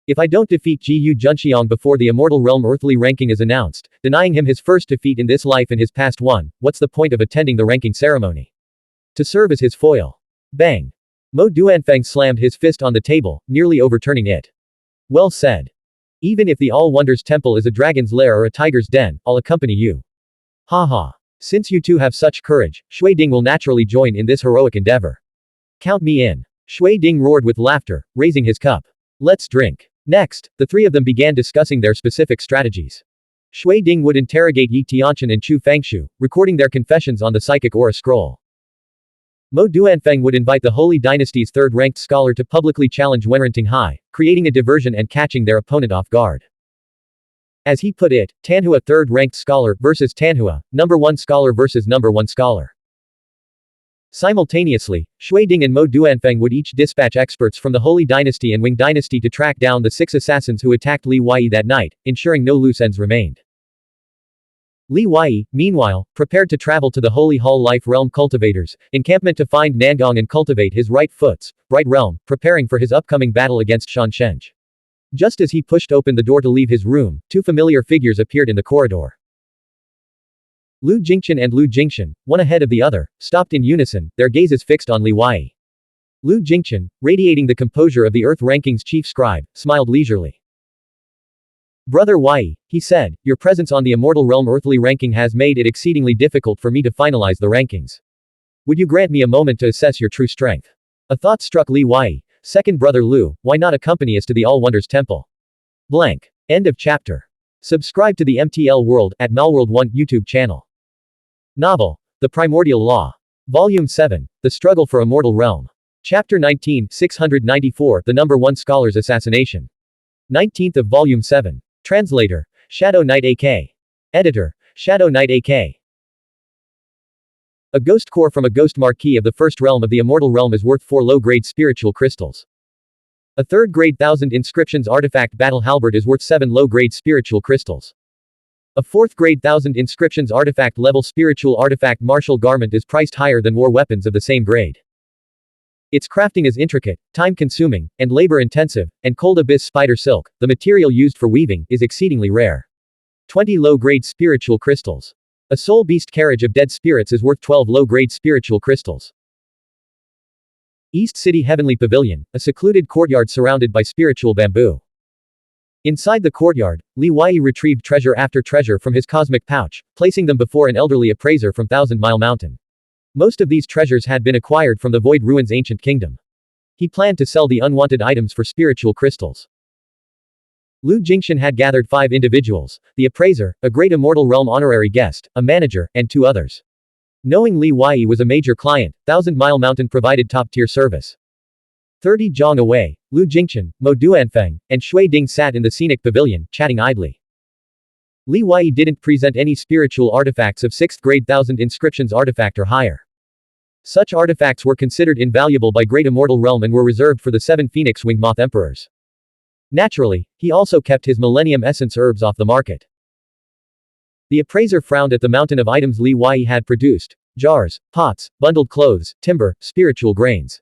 If I don't defeat Ji Yu Junxiang before the Immortal Realm earthly ranking is announced, denying him his first defeat in this life and his past one, what's the point of attending the ranking ceremony? To serve as his foil. Bang. Mo Duanfeng slammed his fist on the table, nearly overturning it. Well said. Even if the All-Wonders Temple is a dragon's lair or a tiger's den, I'll accompany you. Ha ha. Since you two have such courage, Shui Ding will naturally join in this heroic endeavor. Count me in. Shui Ding roared with laughter, raising his cup. Let's drink. Next, the three of them began discussing their specific strategies. Shui Ding would interrogate Yi Tianqian and Chu Fangshu, recording their confessions on the psychic aura scroll. Mo Duanfeng would invite the Holy Dynasty's third-ranked scholar to publicly challenge Wenrenting Hai, creating a diversion and catching their opponent off guard. As he put it, Tanhua third-ranked scholar versus Tanhua, number 1 scholar versus number 1 scholar. Simultaneously, Shui Ding and Mo Duanfeng would each dispatch experts from the Holy Dynasty and Wing Dynasty to track down the 6 assassins who attacked Li Wai that night, ensuring no loose ends remained. Li Wai, meanwhile, prepared to travel to the Holy Hall Life Realm Cultivators, encampment to find Nangong and cultivate his right foot's, right realm, preparing for his upcoming battle against Shansheng. Just as he pushed open the door to leave his room, two familiar figures appeared in the corridor. Lu Jingchen and Lu Jingchen, one ahead of the other, stopped in unison, their gazes fixed on Li Wai. Lu Jingchen, radiating the composure of the Earth Ranking's chief scribe, smiled leisurely. Brother Wai, he said, your presence on the Immortal Realm Earthly ranking has made it exceedingly difficult for me to finalize the rankings. Would you grant me a moment to assess your true strength? A thought struck Li Wai. Second brother Lu, why not accompany us to the All Wonders Temple? Blank. End of chapter. Subscribe to the MTL World at Malworld 1 YouTube channel. Novel, The Primordial Law. Volume 7, The Struggle for Immortal Realm. Chapter 19, 694, The Number 1 Scholar's Assassination. 19th of Volume 7. Translator, Shadow Knight AK. Editor, Shadow Knight AK. A ghost core from a ghost marquee of the first realm of the Immortal Realm is worth 4 low-grade spiritual crystals. A third-grade 1000 inscriptions artifact battle halberd is worth 7 low-grade spiritual crystals. A fourth-grade 1000 inscriptions artifact level spiritual artifact martial garment is priced higher than war weapons of the same grade. Its crafting is intricate, time-consuming, and labor-intensive, and cold abyss spider silk, the material used for weaving, is exceedingly rare. 20 low-grade spiritual crystals. A soul beast carriage of dead spirits is worth 12 low-grade spiritual crystals. East City Heavenly Pavilion, a secluded courtyard surrounded by spiritual bamboo. Inside the courtyard, Li Wai retrieved treasure after treasure from his cosmic pouch, placing them before an elderly appraiser from Thousand Mile Mountain. Most of these treasures had been acquired from the Void Ruins ancient kingdom. He planned to sell the unwanted items for spiritual crystals. Lu Jingchen had gathered 5 individuals, the appraiser, a great Immortal Realm honorary guest, a manager, and 2 others. Knowing Li Wai was a major client, Thousand Mile Mountain provided top-tier service. 30 Zhang away, Lu Jingchen, Mo Duanfeng, and Shui Ding sat in the scenic pavilion, chatting idly. Li Wai didn't present any spiritual artifacts of 6th grade 1000 inscriptions artifact or higher. Such artifacts were considered invaluable by Great Immortal Realm and were reserved for the 7 phoenix-winged moth emperors. Naturally, he also kept his Millennium Essence herbs off the market. The appraiser frowned at the mountain of items Li Wai had produced: jars, pots, bundled clothes, timber, spiritual grains.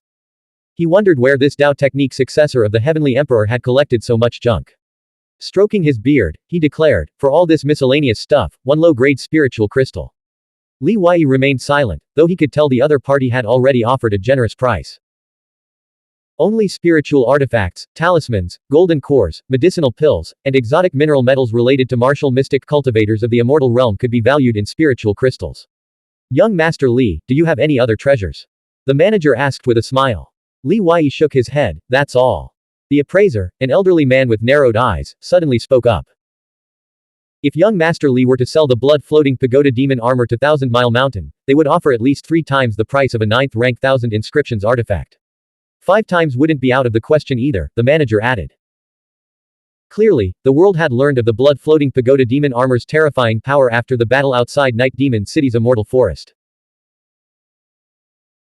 He wondered where this Dao technique successor of the Heavenly Emperor had collected so much junk. Stroking his beard, he declared, for all this miscellaneous stuff, 1 low-grade spiritual crystal. Li Wai remained silent, though he could tell the other party had already offered a generous price. Only spiritual artifacts, talismans, golden cores, medicinal pills, and exotic mineral metals related to martial mystic cultivators of the Immortal Realm could be valued in spiritual crystals. Young Master Li, do you have any other treasures? The manager asked with a smile. Li Wai shook his head, that's all. The appraiser, an elderly man with narrowed eyes, suddenly spoke up. If young Master Li were to sell the blood-floating pagoda demon armor to Thousand Mile Mountain, they would offer at least 3 times the price of a 9th rank 1000 inscriptions artifact. 5 times wouldn't be out of the question either, the manager added. Clearly, the world had learned of the blood-floating pagoda demon armor's terrifying power after the battle outside Night Demon City's immortal forest.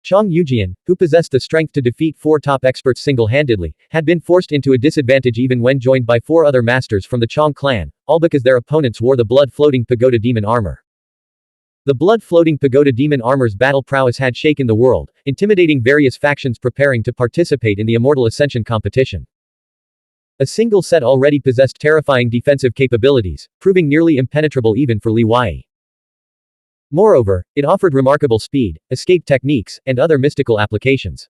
Chang Yujian, who possessed the strength to defeat 4 top experts single-handedly, had been forced into a disadvantage even when joined by 4 other masters from the Chang clan, all because their opponents wore the blood-floating pagoda demon armor. The blood-floating pagoda demon armor's battle prowess had shaken the world, intimidating various factions preparing to participate in the Immortal Ascension competition. A single set already possessed terrifying defensive capabilities, proving nearly impenetrable even for Li Wai. Moreover, it offered remarkable speed, escape techniques, and other mystical applications.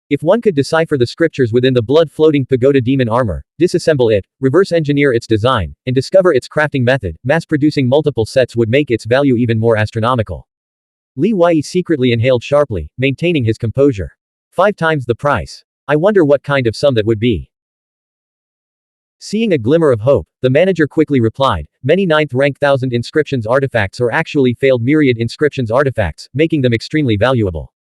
If one could decipher the scriptures within the blood-floating pagoda demon armor, disassemble it, reverse-engineer its design, and discover its crafting method, mass-producing multiple sets would make its value even more astronomical. Li Wai secretly inhaled sharply, maintaining his composure. 5 times the price. I wonder what kind of sum that would be. Seeing a glimmer of hope, the manager quickly replied, many 9th rank 1000 inscriptions artifacts are actually failed myriad inscriptions artifacts, making them extremely valuable.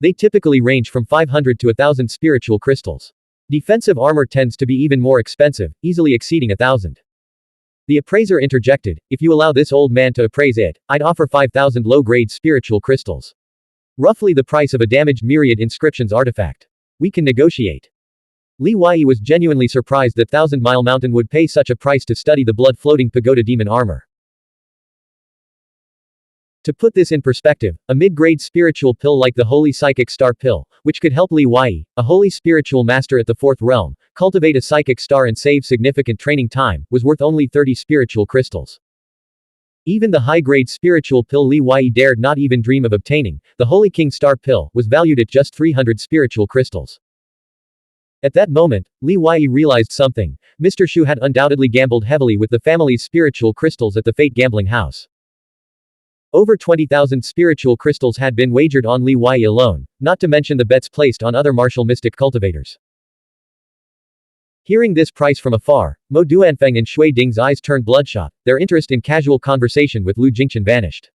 They typically range from 500 to 1000 spiritual crystals. Defensive armor tends to be even more expensive, easily exceeding 1000. The appraiser interjected, if you allow this old man to appraise it, I'd offer 5000 low-grade spiritual crystals. Roughly the price of a damaged myriad inscriptions artifact. We can negotiate. Li Wai was genuinely surprised that Thousand Mile Mountain would pay such a price to study the blood-floating pagoda demon armor. To put this in perspective, a mid-grade spiritual pill like the Holy Psychic Star Pill, which could help Li Wei, a holy spiritual master at the fourth realm, cultivate a psychic star and save significant training time, was worth only 30 spiritual crystals. Even the high-grade spiritual pill Li Wei dared not even dream of obtaining, the Holy King Star pill, was valued at just 300 spiritual crystals. At that moment, Li Wei realized something. Mr. Shu had undoubtedly gambled heavily with the family's spiritual crystals at the Fate Gambling House. Over 20,000 spiritual crystals had been wagered on Li Wei alone, not to mention the bets placed on other martial mystic cultivators. Hearing this price from afar, Mo Duanfeng and Shui Ding's eyes turned bloodshot, their interest in casual conversation with Lu Jingchen vanished.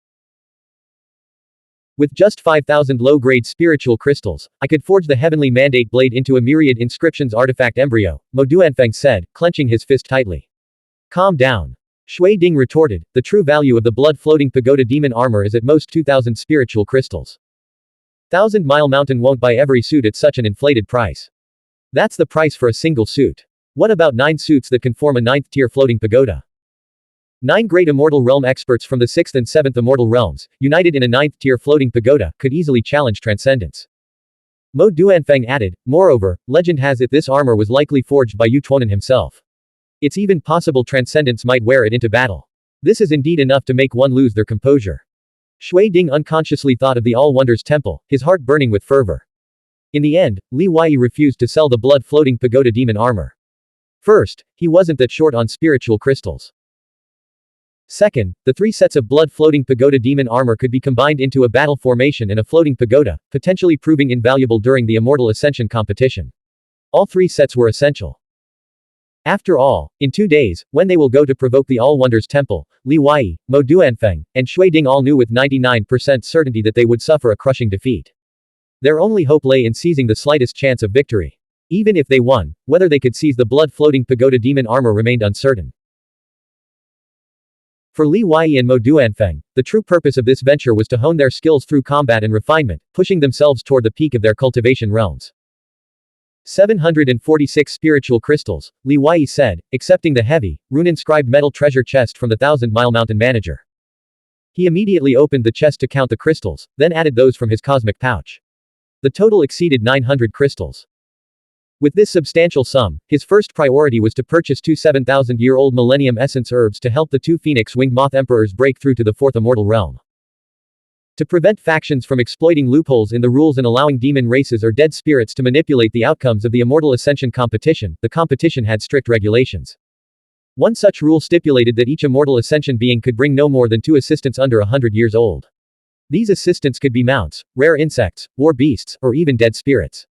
With just 5,000 low-grade spiritual crystals, I could forge the heavenly mandate blade into a myriad inscriptions artifact embryo, Mo Duanfeng said, clenching his fist tightly. Calm down. Shui Ding retorted, the true value of the blood-floating pagoda demon armor is at most 2,000 spiritual crystals. 1,000-Mile Mountain won't buy every suit at such an inflated price. That's the price for a single suit. What about 9 suits that can form a 9th-tier floating pagoda? 9 great immortal realm experts from the 6th and 7th immortal realms, united in a 9th-tier floating pagoda, could easily challenge transcendence. Mo Duanfeng added, moreover, legend has it this armor was likely forged by Yu Tuonan himself. It's even possible transcendence might wear it into battle. This is indeed enough to make one lose their composure. Shui Ding unconsciously thought of the All-Wonders Temple, his heart burning with fervor. In the end, Li Wei refused to sell the blood-floating pagoda demon armor. First, he wasn't that short on spiritual crystals. Second, the 3 sets of blood-floating pagoda demon armor could be combined into a battle formation and a floating pagoda, potentially proving invaluable during the Immortal Ascension competition. All 3 sets were essential. After all, in 2 days, when they will go to provoke the All-Wonders Temple, Li Wei, Mo Duanfeng, and Shui Ding all knew with 99% certainty that they would suffer a crushing defeat. Their only hope lay in seizing the slightest chance of victory. Even if they won, whether they could seize the blood-floating pagoda demon armor remained uncertain. For Li Wei and Mo Duanfeng, the true purpose of this venture was to hone their skills through combat and refinement, pushing themselves toward the peak of their cultivation realms. 746 spiritual crystals, Li Wei said, accepting the heavy, rune-inscribed metal treasure chest from the 1,000-Mile Mountain manager. He immediately opened the chest to count the crystals, then added those from his cosmic pouch. The total exceeded 900 crystals. With this substantial sum, his first priority was to purchase 2 7,000-year-old Millennium Essence herbs to help the 2 Phoenix-winged Moth Emperors break through to the 4th Immortal Realm. To prevent factions from exploiting loopholes in the rules and allowing demon races or dead spirits to manipulate the outcomes of the Immortal Ascension competition, the competition had strict regulations. One such rule stipulated that each Immortal Ascension being could bring no more than 2 assistants under 100 years old. These assistants could be mounts, rare insects, war beasts, or even dead spirits.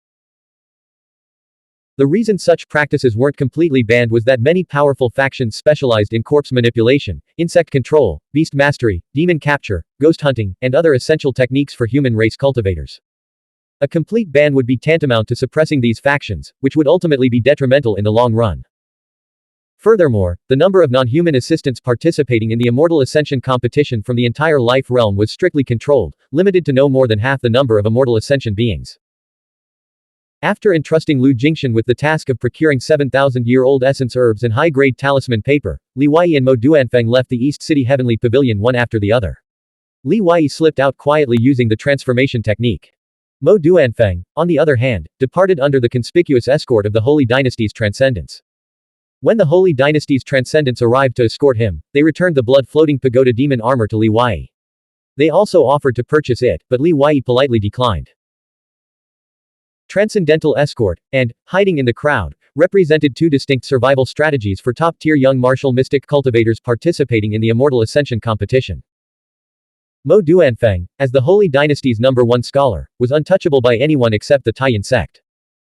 The reason such practices weren't completely banned was that many powerful factions specialized in corpse manipulation, insect control, beast mastery, demon capture, ghost hunting, and other essential techniques for human race cultivators. A complete ban would be tantamount to suppressing these factions, which would ultimately be detrimental in the long run. Furthermore, the number of non-human assistants participating in the Immortal Ascension competition from the entire life realm was strictly controlled, limited to no more than half the number of Immortal Ascension beings. After entrusting Lu Jingchen with the task of procuring 7,000-year-old essence herbs and high-grade talisman paper, Li Wei and Mo Duanfeng left the East City Heavenly Pavilion one after the other. Li Wei slipped out quietly using the transformation technique. Mo Duanfeng, on the other hand, departed under the conspicuous escort of the Holy Dynasty's transcendence. When the Holy Dynasty's transcendents arrived to escort him, they returned the blood-floating pagoda demon armor to Li Wei. They also offered to purchase it, but Li Wei politely declined. Transcendental escort, and, hiding in the crowd, represented 2 distinct survival strategies for top-tier young martial mystic cultivators participating in the Immortal Ascension competition. Mo Duanfeng, as the Holy Dynasty's #1 scholar, was untouchable by anyone except the Taiyan sect.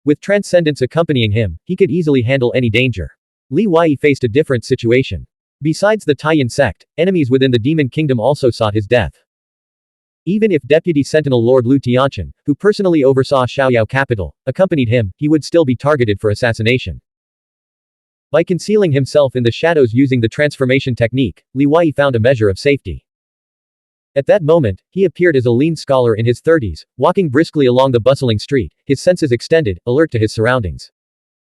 With transcendence accompanying him, he could easily handle any danger. Li Wei faced a different situation. Besides the Taiyan sect, enemies within the Demon Kingdom also sought his death. Even if Deputy Sentinel Lord Lu Tianchen, who personally oversaw Xiaoyao capital, accompanied him, he would still be targeted for assassination. By concealing himself in the shadows using the transformation technique, Li Wei found a measure of safety. At that moment, he appeared as a lean scholar in his 30s, walking briskly along the bustling street, his senses extended, alert to his surroundings.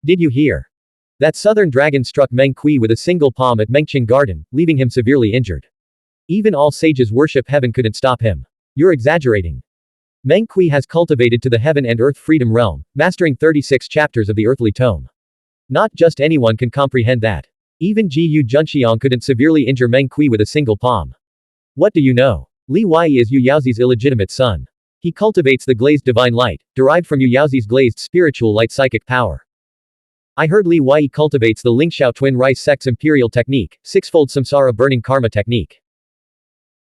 Did you hear? That southern dragon struck Meng Kui with a single palm at Mengqing Garden, leaving him severely injured. Even all sages worship heaven couldn't stop him. You're exaggerating. Meng Kui has cultivated to the heaven and earth freedom realm, mastering 36 chapters of the earthly tome. Not just anyone can comprehend that. Even Ji Junxiang couldn't severely injure Meng Kui with a single palm. What do you know? Li Wei is Yu Yaozi's illegitimate son. He cultivates the glazed divine light, derived from Yu Yaozi's glazed spiritual light psychic power. I heard Li Wei cultivates the Lingxiao twin rice sex imperial technique, sixfold samsara burning karma technique.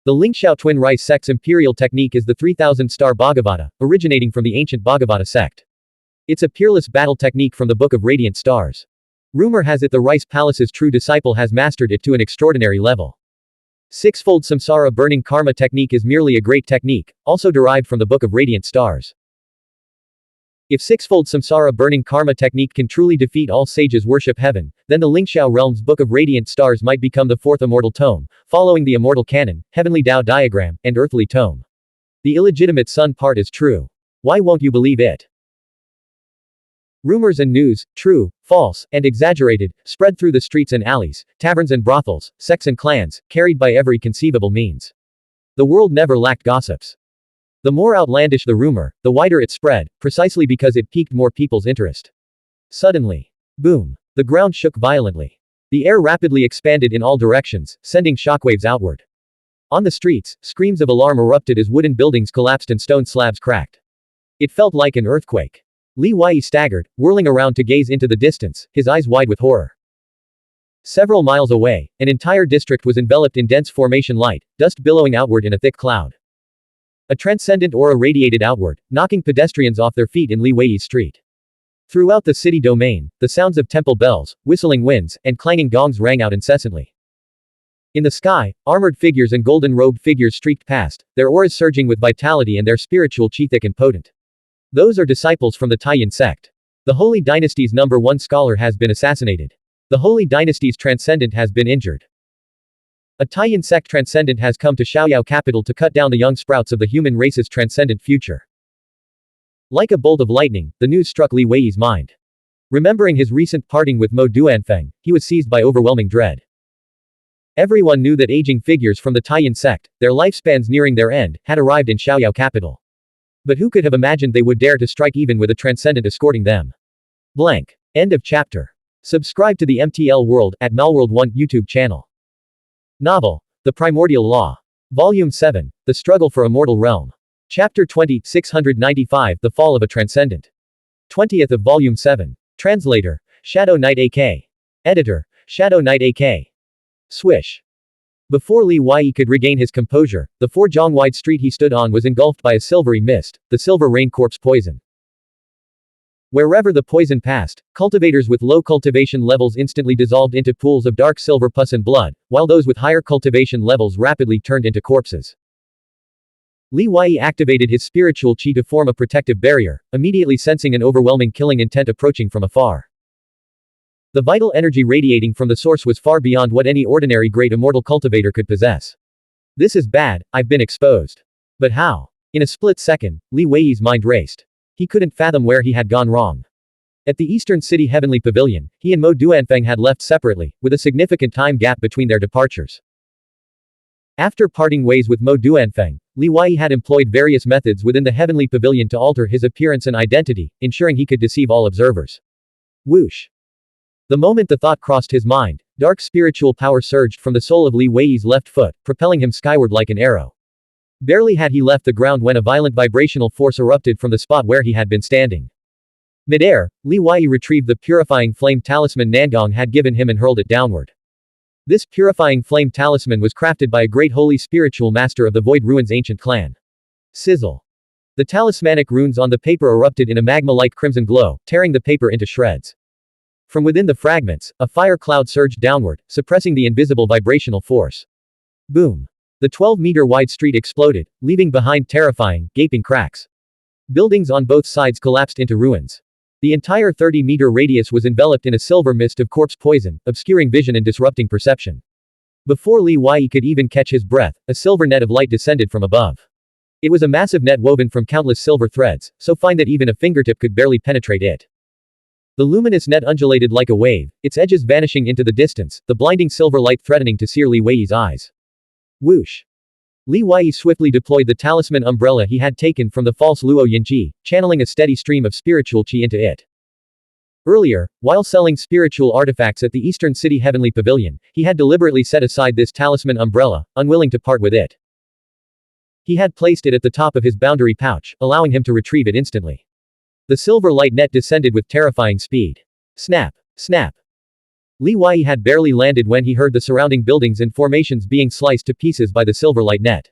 The Lingxiao twin rice sex imperial technique is the 3000-star Bhagavata, originating from the ancient Bhagavata sect. It's a peerless battle technique from the Book of Radiant Stars. Rumor has it the Rice Palace's true disciple has mastered it to an extraordinary level. Sixfold samsara burning karma technique is merely a great technique, also derived from the Book of Radiant Stars. If sixfold samsara burning karma technique can truly defeat all sages worship heaven, then the Lingxiao realm's Book of Radiant Stars might become the fourth immortal tome, following the immortal canon, heavenly Tao diagram, and earthly tome. The illegitimate son part is true. Why won't you believe it? Rumors and news, true, false, and exaggerated, spread through the streets and alleys, taverns and brothels, sects and clans, carried by every conceivable means. The world never lacked gossips. The more outlandish the rumor, the wider it spread, precisely because it piqued more people's interest. Suddenly, boom, the ground shook violently. The air rapidly expanded in all directions, sending shockwaves outward. On the streets, screams of alarm erupted as wooden buildings collapsed and stone slabs cracked. It felt like an earthquake. Li Wei staggered, whirling around to gaze into the distance, his eyes wide with horror. Several miles away, an entire district was enveloped in dense formation light, dust billowing outward in a thick cloud. A transcendent aura radiated outward, knocking pedestrians off their feet in Li Wei's street. Throughout the city domain, the sounds of temple bells, whistling winds, and clanging gongs rang out incessantly. In the sky, armored figures and golden-robed figures streaked past, their auras surging with vitality and their spiritual chi thick and potent. Those are disciples from the Taiyan sect. The Holy Dynasty's #1 scholar has been assassinated. The Holy Dynasty's transcendent has been injured. A Taiyan sect transcendent has come to Xiaoyao capital to cut down the young sprouts of the human race's transcendent future. Like a bolt of lightning, the news struck Li Wei's mind. Remembering his recent parting with Mo Duanfeng, he was seized by overwhelming dread. Everyone knew that aging figures from the Taiyan sect, their lifespans nearing their end, had arrived in Xiaoyao capital. But who could have imagined they would dare to strike even with a transcendent escorting them? Blank. End of chapter. Subscribe to the MTL World at Malworld 1 YouTube channel. Novel. The Primordial Law. Volume 7. The Struggle for Immortal Realm. Chapter 20, 695, The Fall of a Transcendent. 20th of Volume 7. Translator. Shadow Knight AK. Editor. Shadow Knight AK. Swish. Before Li Wei could regain his composure, the 4-jong-wide street he stood on was engulfed by a silvery mist, the silver rain corpse poison. Wherever the poison passed, cultivators with low cultivation levels instantly dissolved into pools of dark silver pus and blood, while those with higher cultivation levels rapidly turned into corpses. Li Wei activated his spiritual chi to form a protective barrier, immediately sensing an overwhelming killing intent approaching from afar. The vital energy radiating from the source was far beyond what any ordinary great immortal cultivator could possess. This is bad, I've been exposed. But how? In a split second, Li Wei's mind raced. He couldn't fathom where he had gone wrong. At the Eastern City Heavenly Pavilion, he and Mo Duanfeng had left separately, with a significant time gap between their departures. After parting ways with Mo Duanfeng, Li Wei had employed various methods within the Heavenly Pavilion to alter his appearance and identity, ensuring he could deceive all observers. Whoosh! The moment the thought crossed his mind, dark spiritual power surged from the sole of Li Wei's left foot, propelling him skyward like an arrow. Barely had he left the ground when a violent vibrational force erupted from the spot where he had been standing. Mid-air, Li Wei retrieved the purifying flame talisman Nangong had given him and hurled it downward. This purifying flame talisman was crafted by a great holy spiritual master of the Void Ruins ancient clan. Sizzle. The talismanic runes on the paper erupted in a magma-like crimson glow, tearing the paper into shreds. From within the fragments, a fire cloud surged downward, suppressing the invisible vibrational force. Boom. The 12-meter-wide street exploded, leaving behind terrifying, gaping cracks. Buildings on both sides collapsed into ruins. The entire 30-meter radius was enveloped in a silver mist of corpse poison, obscuring vision and disrupting perception. Before Li Wei could even catch his breath, a silver net of light descended from above. It was a massive net woven from countless silver threads, so fine that even a fingertip could barely penetrate it. The luminous net undulated like a wave, its edges vanishing into the distance, the blinding silver light threatening to sear Li Wei's eyes. Whoosh! Li Wei swiftly deployed the talisman umbrella he had taken from the false Luo Yinji, channeling a steady stream of spiritual qi into it. Earlier, while selling spiritual artifacts at the Eastern City Heavenly Pavilion, he had deliberately set aside this talisman umbrella, unwilling to part with it. He had placed it at the top of his boundary pouch, allowing him to retrieve it instantly. The silver light net descended with terrifying speed. Snap! Snap! Li Wei had barely landed when he heard the surrounding buildings and formations being sliced to pieces by the silver light net.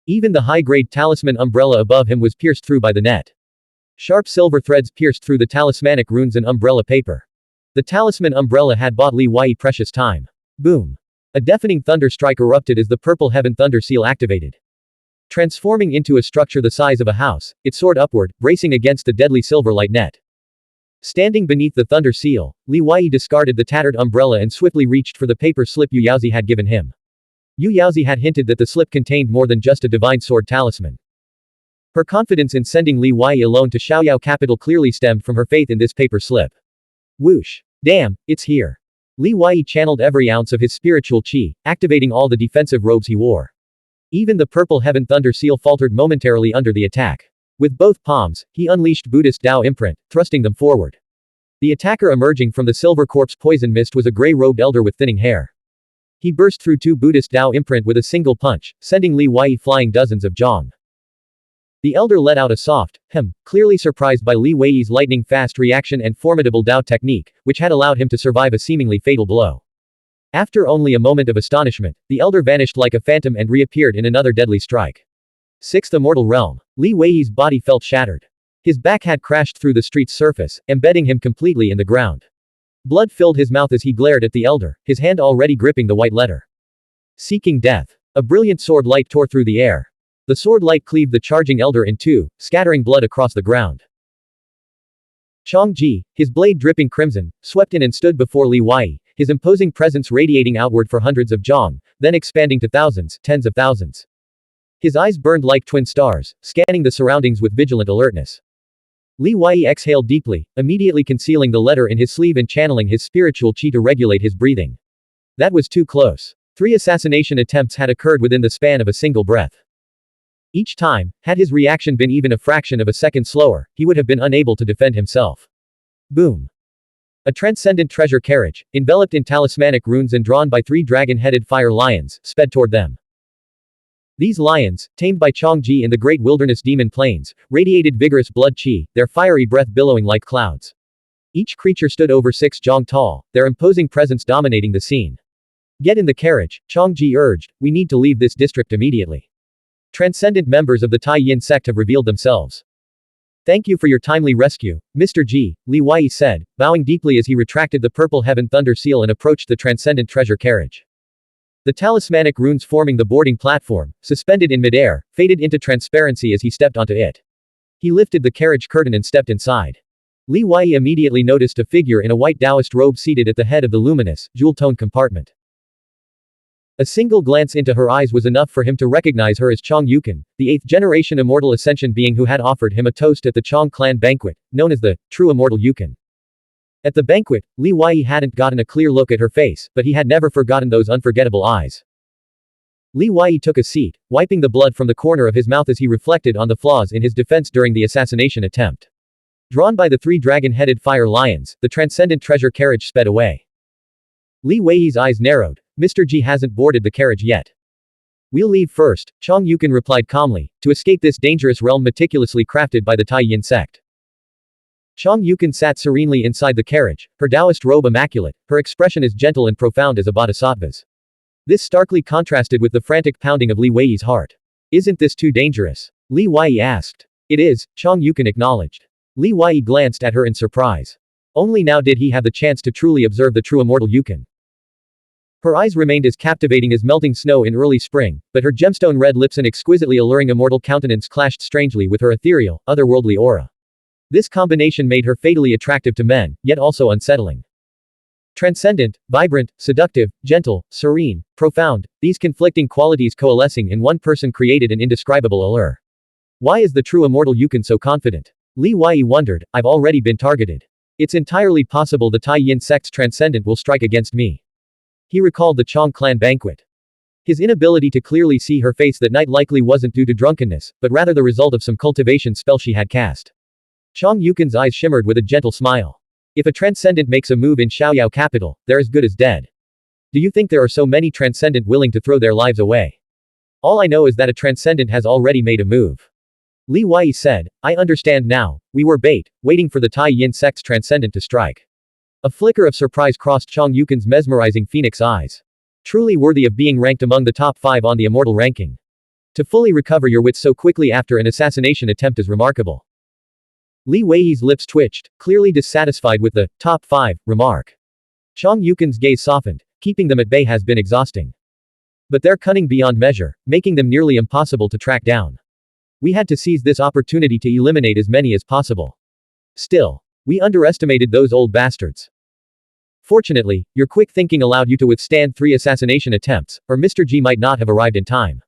Even the high-grade talisman umbrella above him was pierced through by the net. Sharp silver threads pierced through the talismanic runes and umbrella paper. The talisman umbrella had bought Li Wei precious time. Boom! A deafening thunder strike erupted as the purple heaven thunder seal activated. Transforming into a structure the size of a house, it soared upward, bracing against the deadly silver light net. Standing beneath the thunder seal, Li Wei discarded the tattered umbrella and swiftly reached for the paper slip Yu Yaozi had given him. Yu Yaozi had hinted that the slip contained more than just a divine sword talisman. Her confidence in sending Li Wei alone to Xiaoyao capital clearly stemmed from her faith in this paper slip. Whoosh! Damn, it's here. Li Wei channeled every ounce of his spiritual qi, activating all the defensive robes he wore. Even the purple heaven thunder seal faltered momentarily under the attack. With both palms, he unleashed Buddhist Dao imprint, thrusting them forward. The attacker emerging from the silver corpse poison mist was a gray-robed elder with thinning hair. He burst through two Buddhist Dao imprint with a single punch, sending Li Wei flying dozens of zhong. The elder let out a soft, clearly surprised by Li Wei's lightning-fast reaction and formidable Dao technique, which had allowed him to survive a seemingly fatal blow. After only a moment of astonishment, the elder vanished like a phantom and reappeared in another deadly strike. Sixth Immortal Realm. Li Wei's body felt shattered. His back had crashed through the street's surface, embedding him completely in the ground. Blood filled his mouth as he glared at the elder, his hand already gripping the white letter. Seeking death. A brilliant sword light tore through the air. The sword light cleaved the charging elder in two, scattering blood across the ground. Changji, his blade dripping crimson, swept in and stood before Li Wei, his imposing presence radiating outward for hundreds of zhong, then expanding to thousands, tens of thousands. His eyes burned like twin stars, scanning the surroundings with vigilant alertness. Li Wei exhaled deeply, immediately concealing the letter in his sleeve and channeling his spiritual qi to regulate his breathing. That was too close. 3 assassination attempts had occurred within the span of a single breath. Each time, had his reaction been even a fraction of a second slower, he would have been unable to defend himself. Boom. A transcendent treasure carriage, enveloped in talismanic runes and drawn by 3 dragon-headed fire lions, sped toward them. These lions, tamed by Changji in the great wilderness demon plains, radiated vigorous blood qi, their fiery breath billowing like clouds. Each creature stood over 6 zhong tall, their imposing presence dominating the scene. Get in the carriage, Changji urged, we need to leave this district immediately. Transcendent members of the Tai Yin sect have revealed themselves. Thank you for your timely rescue, Mr. Ji, Li Wei said, bowing deeply as he retracted the purple heaven thunder seal and approached the transcendent treasure carriage. The talismanic runes forming the boarding platform, suspended in midair, faded into transparency as he stepped onto it. He lifted the carriage curtain and stepped inside. Li Wei immediately noticed a figure in a white Taoist robe seated at the head of the luminous, jewel-toned compartment. A single glance into her eyes was enough for him to recognize her as Chong Yukan, the 8th-generation immortal ascension being who had offered him a toast at the Chong clan banquet, known as the true immortal Yukan. At the banquet, Li Wei hadn't gotten a clear look at her face, but he had never forgotten those unforgettable eyes. Li Wei took a seat, wiping the blood from the corner of his mouth as he reflected on the flaws in his defense during the assassination attempt. Drawn by the 3 dragon-headed fire lions, the transcendent treasure carriage sped away. Li Wei's eyes narrowed. Mr. Ji hasn't boarded the carriage yet. We'll leave first, Chong Yukan replied calmly, to escape this dangerous realm meticulously crafted by the Tai Yin sect. Chong Yukan sat serenely inside the carriage, her Taoist robe immaculate, her expression as gentle and profound as a bodhisattva's. This starkly contrasted with the frantic pounding of Li Wei's heart. Isn't this too dangerous? Li Wei asked. It is, Chong Yukan acknowledged. Li Wei glanced at her in surprise. Only now did he have the chance to truly observe the true immortal Yukan. Her eyes remained as captivating as melting snow in early spring, but her gemstone red lips and exquisitely alluring immortal countenance clashed strangely with her ethereal, otherworldly aura. This combination made her fatally attractive to men, yet also unsettling. Transcendent, vibrant, seductive, gentle, serene, profound, these conflicting qualities coalescing in one person created an indescribable allure. Why is the true immortal Yukan so confident? Li Wei wondered, I've already been targeted. It's entirely possible the Tai Yin sect's transcendent will strike against me. He recalled the Chong clan banquet. His inability to clearly see her face that night likely wasn't due to drunkenness, but rather the result of some cultivation spell she had cast. Chong Yukin's eyes shimmered with a gentle smile. If a transcendent makes a move in Xiaoyao capital, they're as good as dead. Do you think there are so many transcendent willing to throw their lives away? All I know is that a transcendent has already made a move. Li Wei said, I understand now, we were bait, waiting for the Tai Yin sect's transcendent to strike. A flicker of surprise crossed Chong Yukin's mesmerizing phoenix eyes. Truly worthy of being ranked among the top 5 on the immortal ranking. To fully recover your wits so quickly after an assassination attempt is remarkable. Li Wei's lips twitched, clearly dissatisfied with the top 5 remark. Chong Yukin's gaze softened. Keeping them at bay has been exhausting. But they're cunning beyond measure, making them nearly impossible to track down. We had to seize this opportunity to eliminate as many as possible. Still, we underestimated those old bastards. Fortunately, your quick thinking allowed you to withstand 3 assassination attempts, or Mr. G might not have arrived in time.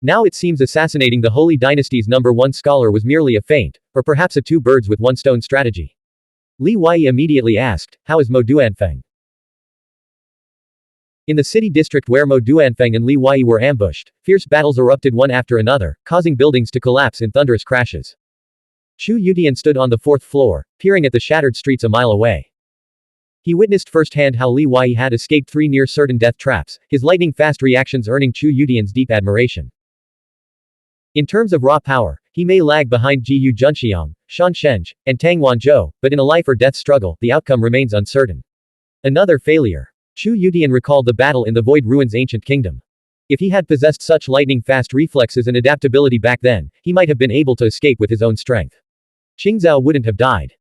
Now it seems assassinating the Holy Dynasty's #1 scholar was merely a feint, or perhaps a 2 birds with 1 stone strategy. Li Wei immediately asked, how is Mo Duanfeng? In the city district where Mo Duanfeng and Li Wei were ambushed, fierce battles erupted one after another, causing buildings to collapse in thunderous crashes. Chu Yutian stood on the 4th floor, peering at the shattered streets a mile away. He witnessed firsthand how Li Wei had escaped 3 near-certain death traps, his lightning-fast reactions earning Chu Yutian's deep admiration. In terms of raw power, he may lag behind Jiyu Junxiang, Shan Shenzh, and Tang Wanzhou, but in a life-or-death struggle, the outcome remains uncertain. Another failure. Chu Yutian recalled the battle in the Void Ruins ancient kingdom. If he had possessed such lightning-fast reflexes and adaptability back then, he might have been able to escape with his own strength. Qingzhao wouldn't have died.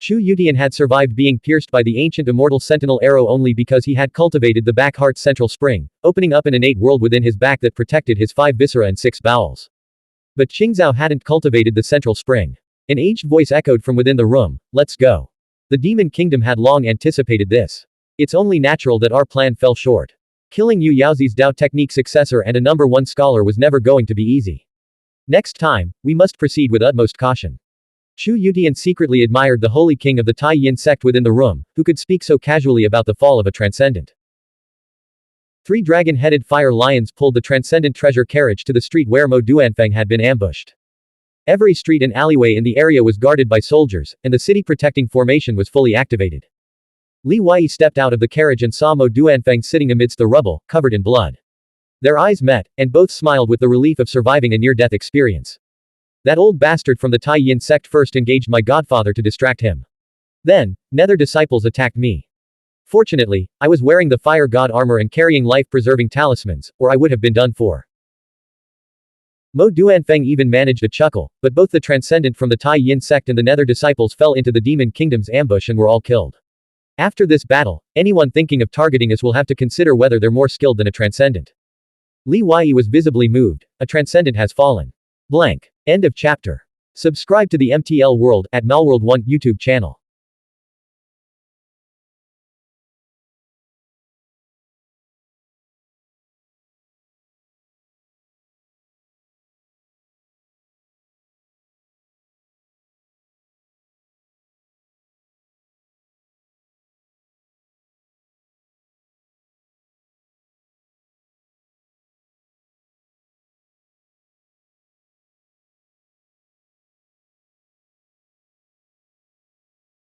Chu Yutian had survived being pierced by the ancient immortal sentinel arrow only because he had cultivated the back heart's central spring, opening up an innate world within his back that protected his 5 viscera and 6 bowels. But Qingzhao hadn't cultivated the central spring. An aged voice echoed from within the room, let's go. The demon kingdom had long anticipated this. It's only natural that our plan fell short. Killing Yu Yaozi's Dao technique successor and a #1 scholar was never going to be easy. Next time, we must proceed with utmost caution. Chu Yutian secretly admired the holy king of the Tai Yin sect within the room, who could speak so casually about the fall of a transcendent. 3 dragon-headed fire lions pulled the transcendent treasure carriage to the street where Mo Duanfeng had been ambushed. Every street and alleyway in the area was guarded by soldiers, and the city protecting formation was fully activated. Li Wei stepped out of the carriage and saw Mo Duanfeng sitting amidst the rubble, covered in blood. Their eyes met, and both smiled with the relief of surviving a near-death experience. That old bastard from the Tai Yin sect first engaged my godfather to distract him. Then, Nether disciples attacked me. Fortunately, I was wearing the fire god armor and carrying life-preserving talismans, or I would have been done for. Mo Duanfeng even managed a chuckle, but both the transcendent from the Tai Yin sect and the Nether disciples fell into the demon kingdom's ambush and were all killed. After this battle, anyone thinking of targeting us will have to consider whether they're more skilled than a transcendent. Li Wei was visibly moved. A transcendent has fallen. Blank. End of chapter. Subscribe to the MTL World at Malworld 1 YouTube channel.